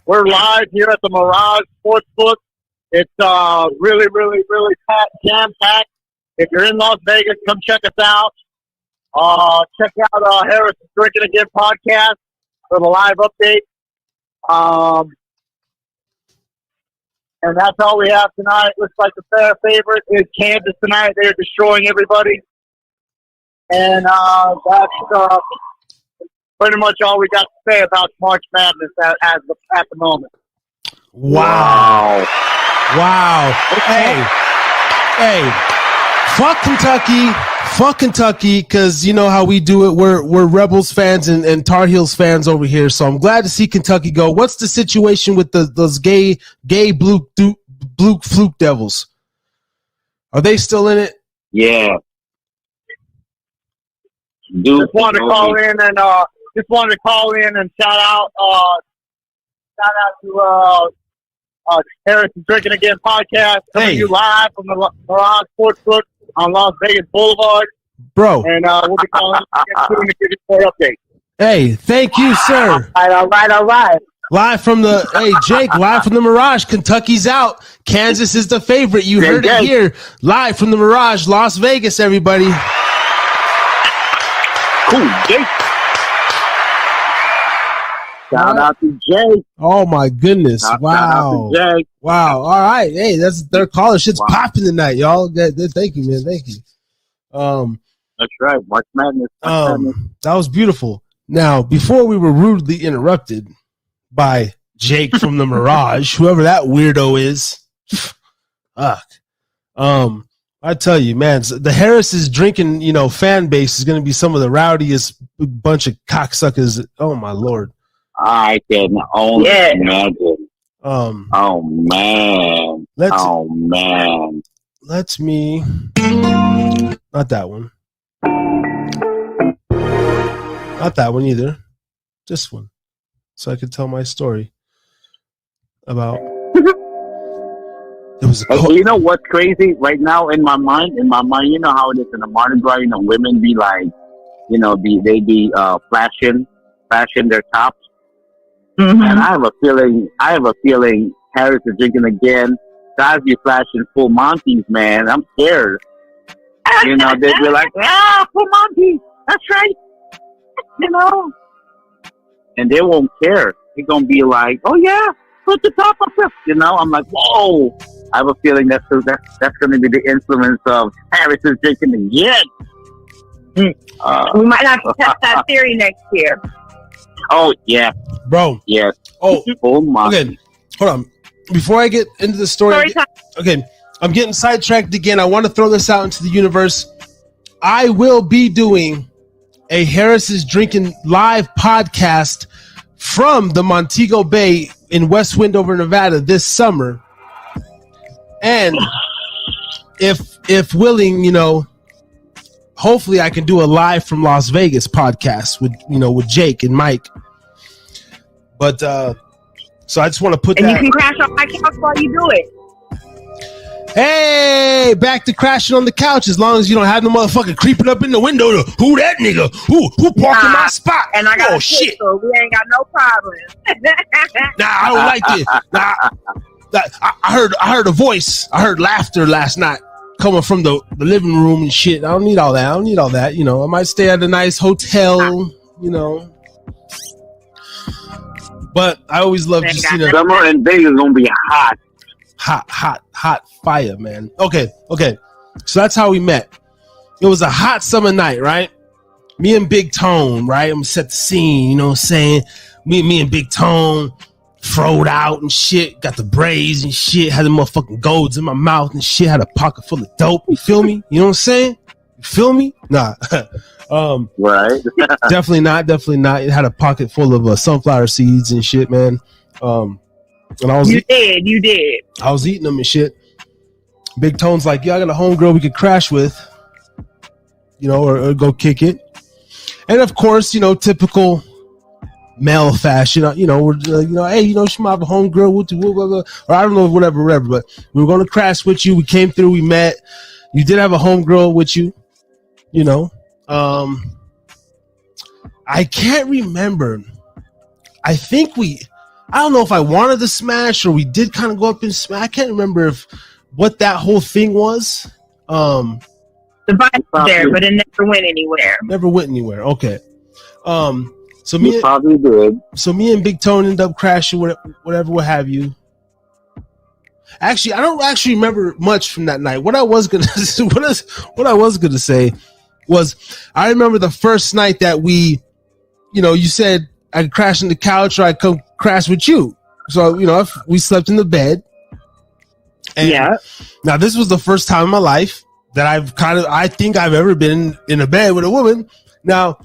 We're live here at the Mirage Sportsbook. It's really, really, really jam-packed. If you're in Las Vegas, come check us out. Check out Harris Drinkin Again podcast for the live update. And that's all we have tonight. Looks like the fair favorite is Kansas tonight. They're destroying everybody. And that's pretty much all we got to say about March Madness at the moment. Wow. Hey. Fuck Kentucky, because you know how we do it. We're Rebels fans and Tar Heels fans over here, so I'm glad to see Kentucky go. What's the situation with those gay blue fluke devils? Are they still in it? Yeah. Just wanted to call in and shout out to Harris Drinkin Again podcast, coming to you live from the Mirage Sportsbook on Las Vegas Boulevard. Bro. And we'll be calling soon to give you more updates. Hey, thank you, sir. All right. Live from the Mirage. Kentucky's out. Kansas is the favorite. You heard it here. Live from the Mirage, Las Vegas, everybody. Cool, Jake. Shout out to Jake. Oh my goodness! Wow! Shout out to Jake. Wow! All right, hey, that's their caller. Shit's popping tonight, y'all. Thank you, man. Thank you. That's right. March Madness. That was beautiful. Now, before we were rudely interrupted by Jake from the Mirage, whoever that weirdo is, fuck. I tell you, man, the Harris's Drinkin, fan base is going to be some of the rowdiest bunch of cocksuckers. Oh my Lord. I can only imagine. Oh man. Let me. Not that one. Not that one either. This one. So I could tell my story about. It was. You know what's crazy right now in my mind? You know how it is in the Mardi Gras. Women be like, they be flashing their tops. Mm-hmm. And I have a feeling Harris is Drinkin Again. Guys be flashing full Monties, man. I'm scared. They'd be like, full Monty. That's right. And they won't care. They're going to be like, oh yeah, put the top up there. I'm like, whoa. I have a feeling that's going to be the influence of Harris is Drinkin Again. We might have to test that theory next year. Oh, yeah. Bro. Yes. Oh, my. Okay. Hold on. Before I get into the story, I'm getting sidetracked again. I want to throw this out into the universe. I will be doing a Harris's Drinking live podcast from the Montego Bay in West Windover, Nevada this summer. And if willing, hopefully I can do a live from Las Vegas podcast with Jake and Mike. But so I just want to put and that. You can crash on my couch while you do it. Hey, back to crashing on the couch as long as you don't have no motherfucker creeping up in the window to who that nigga? Who parked in my spot? And I got shit. So we ain't got no problem. Nah, I don't like it. Nah, I heard a voice. I heard laughter last night coming from the living room and shit. I don't need all that. I might stay at a nice hotel, But I always love just summer in Vegas is gonna be hot. Hot fire, man. Okay. So that's how we met. It was a hot summer night, right? Me and Big Tone, right? I'm gonna set the scene, you know what I'm saying? Me and Big Tone froed out and shit, got the braids and shit, had the motherfucking golds in my mouth and shit, had a pocket full of dope. You feel me? You know what I'm saying? You feel me? Nah. Right. Definitely not. It had a pocket full of sunflower seeds and shit, man. And I was you did. I was eating them and shit. Big Tone's like, yeah, I got a homegirl we could crash with, or go kick it. And of course, typical male fashion, we're hey, she might have a homegirl, blah, blah, blah, or I don't know, whatever, but we were going to crash with you. We came through, we met. You did have a homegirl with you, I can't remember. I don't know if I wanted to smash or we did kind of go up and smash. I can't remember what that whole thing was. The vibe was there, but it never went anywhere. Never went anywhere. Okay. So me probably did. So me and Big Tone ended up crashing, whatever, what have you. Actually, I don't actually remember much from that night. What I was gonna say was, I remember the first night that we, you said I could crash on the couch or I come crash with you. So, we slept in the bed. And yeah. Now this was the first time in my life that I think I've ever been in a bed with a woman. Now,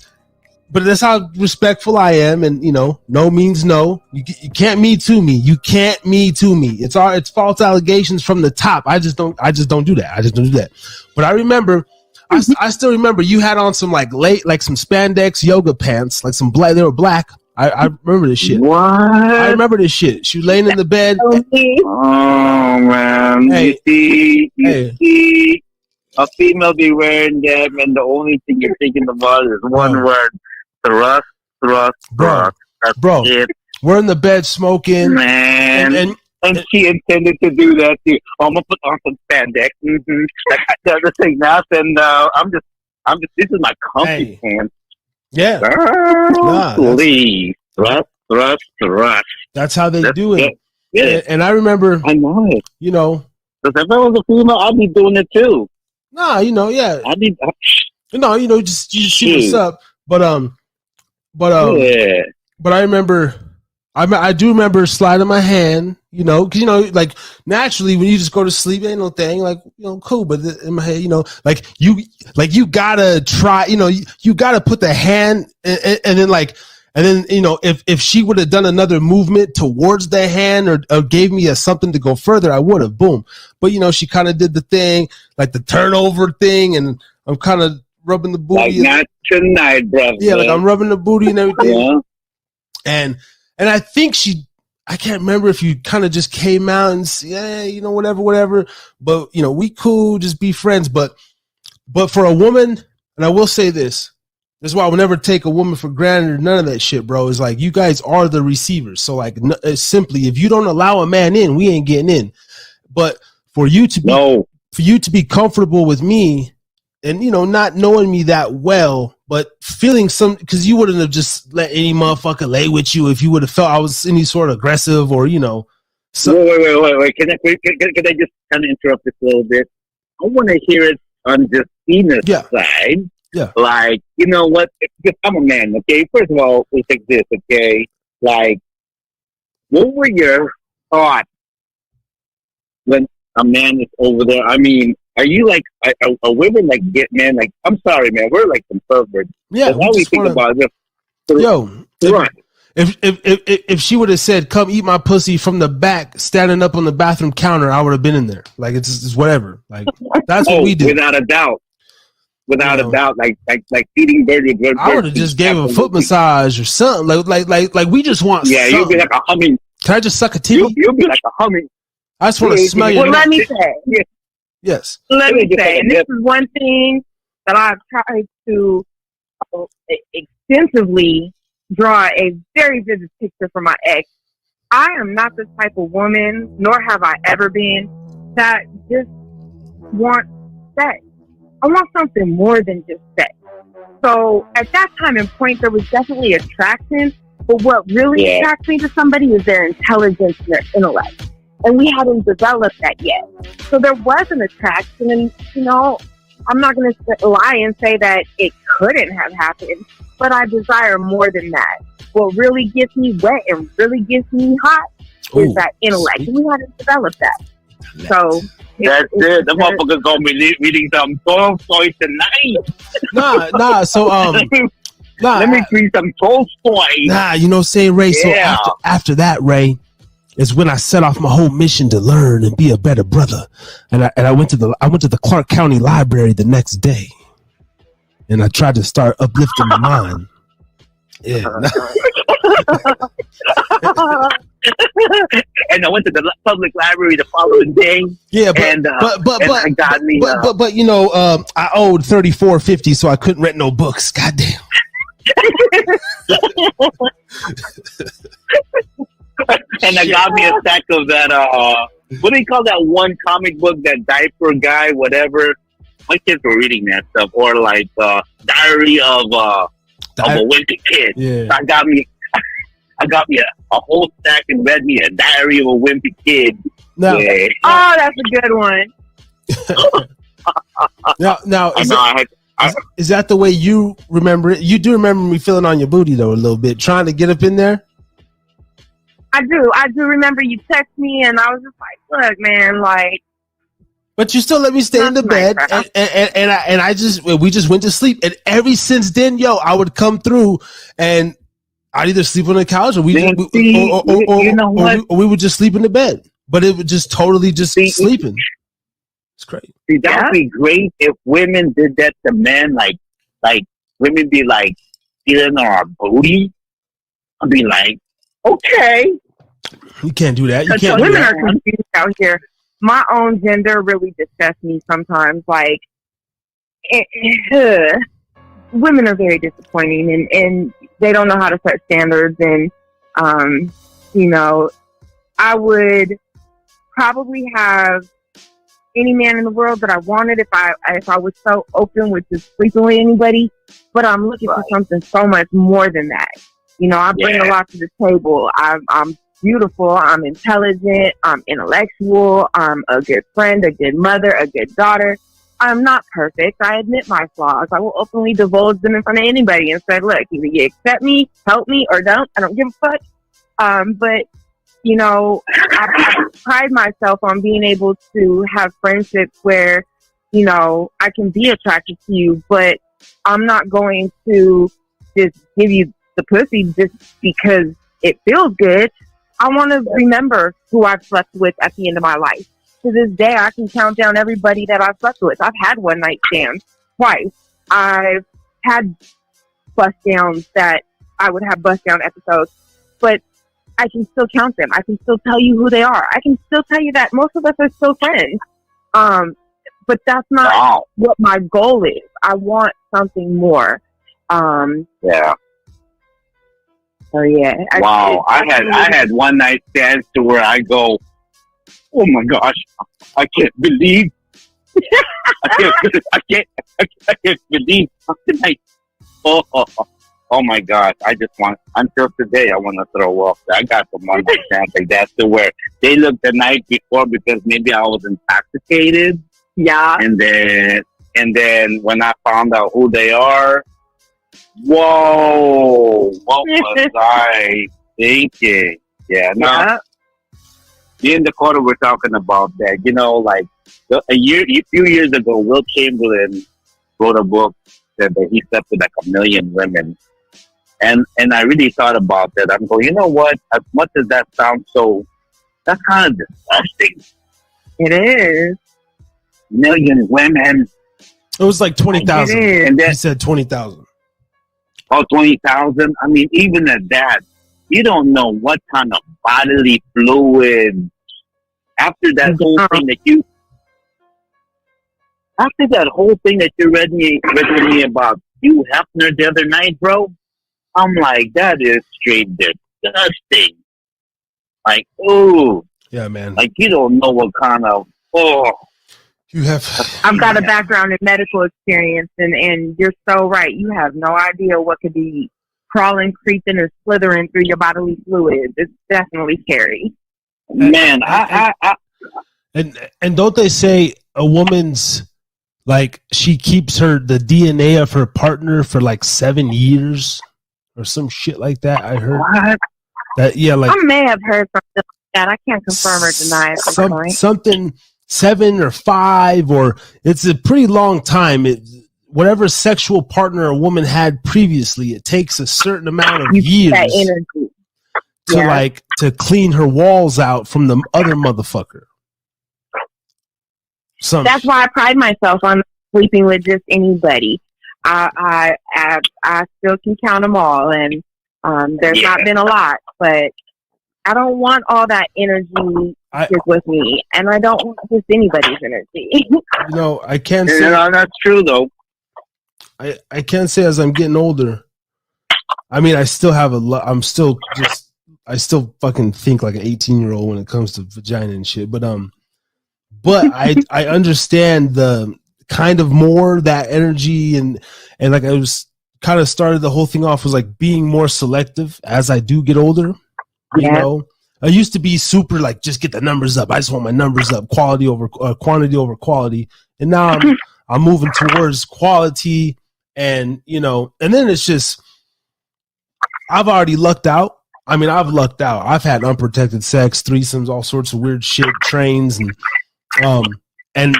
but that's how respectful I am. And, no means no. You can't me to me. You can't me to me. It's false allegations from the top. I just don't do that. But I remember, I still remember you had on some like some spandex yoga pants, like some black, they were black. I remember this shit. What? I remember this shit. She was laying in the bed. Oh man. Hey. You see, a female be wearing them and the only thing you're thinking about is one word. Thrust. Bro. It. We're in the bed smoking. Man. And she intended to do that too. Oh, I'm gonna put on some spandex. Mm-hmm. The other thing now, and I'm just. This is my comfy pants. Yeah. Please, thrust. That's how they do it. Yeah. And I remember. I know it. Because if I was a female, I'd be doing it too. Nah, yeah. I'd be. Just see what's up. But I remember. I do remember sliding my hand, because like naturally when you just go to sleep, ain't no thing, like cool. But in my head, like you gotta try, you gotta put the hand, and then if she would have done another movement towards the hand or gave me something to go further, I would have. Boom. But she kind of did the thing, like the turnover thing, and I'm kind of rubbing the booty. Like not tonight, brother. Yeah, like I'm rubbing the booty and everything. Yeah. And I think I can't remember if you kind of just came out and said, yeah, whatever. But, we cool, just be friends. But for a woman, and I will say this is why I will never take a woman for granted or none of that shit, bro. It's like, you guys are the receivers. So like simply, if you don't allow a man in, we ain't getting in. But for you to be comfortable with me and, not knowing me that well, but feeling because you wouldn't have just let any motherfucker lay with you if you would have felt I was any sort of aggressive or, So wait. Can I just kind of interrupt this a little bit? I want to hear it on Justina's side. Yeah. Like, you know what? Because I'm a man, okay? First of all, let's take this, okay? Like, what were your thoughts when a man is over there? I mean, Are you like a women like get man? Like, I'm sorry, man. We're like some perverts. Yeah, That's how we think about it. Yo, if she would have said, "Come eat my pussy" from the back, standing up on the bathroom counter, I would have been in there. Like it's just whatever. Like that's what we do. Without a doubt. Without a doubt, like feeding burgers. I would have just gave him a foot massage or something. Like we just want. Yeah, something. you'd be like a humming. Can I just suck a titty? You'll be like a humming. I just want to smell your. Well, let me say. Yes. Let me say, and this is one thing that I've tried to extensively draw a very vivid picture for my ex. I am not the type of woman, nor have I ever been, that just wants sex. I want something more than just sex. So at that time and point, there was definitely attraction, but what really attracts me to somebody is their intelligence and their intellect. And we hadn't developed that yet. So there was an attraction, and, you know, I'm not going to lie and say that it couldn't have happened, but I desire more than that. What really gets me wet and really gets me hot is that intellect. And we hadn't developed that. So that's it. The motherfuckers gonna be reading some Tolstoy tonight. Nah. So let me read some Tolstoy. Nah, you know, say Ray. Yeah. So after that, Ray, is when I set off my whole mission to learn and be a better brother. And I went to the Clark County Library the next day, and I tried to start uplifting my mind. Yeah. And I went to the public library the following day. Yeah, but you know, I owed $34.50, so I couldn't rent no books. Goddamn. And I got me a stack of that. What do you call that one comic book? That diaper guy, whatever. My kids were reading that stuff, or like Diary of a Wimpy Kid. Yeah. So I got me a whole stack and read me a Diary of a Wimpy Kid. No. Oh, that's a good one. Now is that the way you remember it? You do remember me feeling on your booty though a little bit, trying to get up in there. I do remember you text me, and I was just like, "Look, man, like." But you still let me stay in the bed, and we just went to sleep. And ever since then, I would come through, and I'd either sleep on the couch, or we would just sleep in the bed. But it would just totally sleeping. It's crazy. See, that would be great if women did that to men. Like women be like feeling on our booty. I'd be like, okay, you can't do that. You can't. Women are confused out here. My own gender really disgusts me sometimes. Like, women are very disappointing, and they don't know how to set standards. And, you know, I would probably have any man in the world that I wanted if I was so open with just sleeping with anybody. But I'm looking for something so much more than that. You know, I bring a lot to the table. I'm beautiful, I'm intelligent, I'm intellectual, I'm a good friend, a good mother, a good daughter. I'm not perfect. I admit my flaws. I will openly divulge them in front of anybody and say, look, either you accept me, help me, or don't. I don't give a fuck. But, you know, I pride myself on being able to have friendships where, you know, I can be attracted to you, but I'm not going to just give you the pussy just because it feels good. I want to remember who I've slept with at the end of my life. To this day, I can count down everybody that I've slept with. I've had one night stands twice. I've had bust downs that I would have bust down episodes, but I can still count them. I can still tell you who they are. I can still tell you that most of us are still friends. But that's not what my goal is. I want something more. Yeah. So yeah. I had one night stands to where I go, oh my gosh, I can't believe. I can't believe. Oh my gosh! Until today, I want to throw up. I got some one night stands like that to where they looked the night before because maybe I was intoxicated. Yeah. And then when I found out who they are, whoa! What was I thinking? Yeah, no. Yeah. Me and Dakota were talking about that. You know, like A few years ago, Will Chamberlain wrote a book said that he slept with like 1 million women, and I really thought about that. I'm going, you know what? As much as that sounds so, that's kind of disgusting. It is. 1 million women. It was like 20,000. And then He said 20,000. Oh, 20,000. I mean, even at that, you don't know what kind of bodily fluid. After that whole thing that you read with me about Hugh Hefner the other night, bro, I'm like, that is straight disgusting. Like, ooh. Yeah, man. Like, you don't know what kind of, You have. I've got a background in medical experience, and you're so right. You have no idea what could be crawling, creeping, and slithering through your bodily fluids. It's definitely scary. Man, and don't they say a woman's, like, she keeps the DNA of her partner for like 7 years or some shit like that? I heard. What? That, yeah, like, I may have heard something like that. I can't confirm or deny at this point. Something 7 or 5, or it's a pretty long time. Whatever sexual partner a woman had previously, it takes a certain amount of years that energy to clean her walls out from the other motherfucker. That's why I pride myself on sleeping with just anybody. I still can count them all, and there's not been a lot, but I don't want all that energy with me, and I don't want just anybody's energy. I can't say. No, that's true though. I can't say as I'm getting older. I mean, I still have I still fucking think like an 18-year-old when it comes to vagina and shit. But I understand the kind of more that energy and like I was kind of started the whole thing off was like being more selective as I do get older. You know, I used to be super like just get the numbers up. I just want my numbers up, quantity over quality. And now I'm moving towards quality, and and then it's just I've already lucked out. I mean, I've lucked out. I've had unprotected sex, threesomes, all sorts of weird shit, trains, and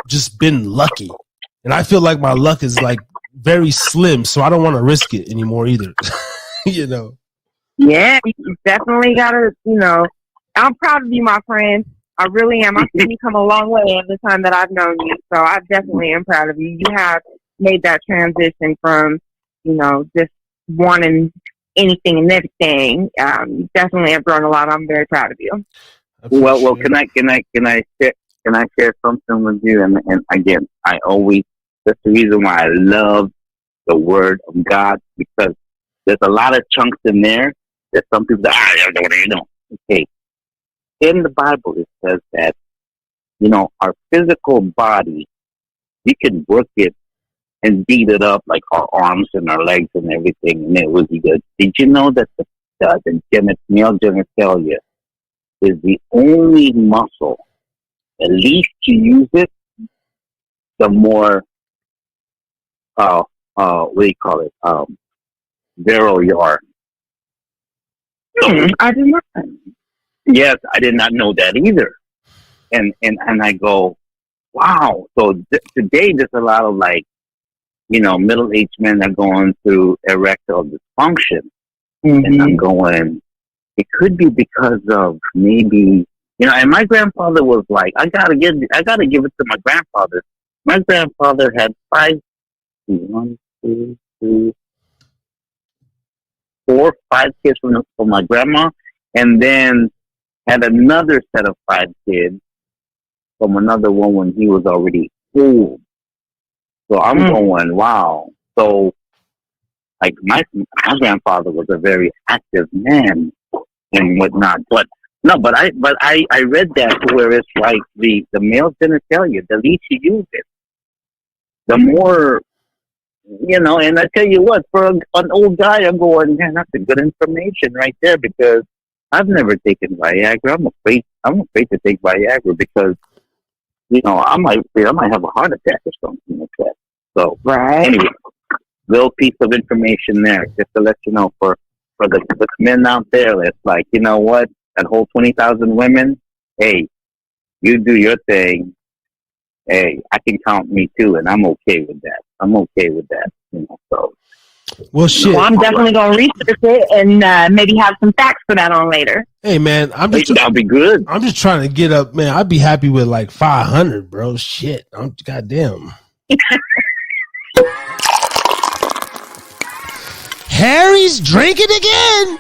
just been lucky. And I feel like my luck is like very slim, so I don't want to risk it anymore either. Yeah, you definitely gotta. I'm proud of you, my friend. I really am. I've seen you come a long way in the time that I've known you, so I definitely am proud of you. You have made that transition from, just wanting anything and everything. You definitely have grown a lot. I'm very proud of you. Well, can I share something with you? And again, that's the reason why I love the Word of God, because there's a lot of chunks in there that some people say, okay. In the Bible, it says that, our physical body, we can work it and beat it up like our arms and our legs and everything, and it would be good. Did you know that the male genitalia is the only muscle, the least you use it, the more, what do you call it, virile you are. I did not. Yes, I did not know that either. And I go, wow. So today there's a lot of like, middle-aged men that are going through erectile dysfunction. Mm-hmm. And I'm going, it could be because of maybe, and my grandfather was like, I gotta give it to my grandfather. My grandfather had 5 kids from my grandma, and then had another set of 5 kids from another one when he was already old. So I'm going, wow. So, like, my grandfather was a very active man and whatnot. But I read that to where it's like the male genitalia, the least you use it, the more, and I tell you what, for an old guy, I'm going, man, that's a good information right there, because I've never taken Viagra. I'm afraid to take Viagra because, I might have a heart attack or something like that. So, anyway, little piece of information there, just to let you know, for the men out there, it's like, you know what, that whole 20,000 women, hey, you do your thing, hey, I can count me too, and I'm okay with that. So. Well, shit. Well, I'm definitely going to research it and maybe have some facts for that on later. Hey, man, That'll be good. I'm just trying to get up, man. I'd be happy with like 500, bro. Shit, I'm goddamn. Harry's drinking again.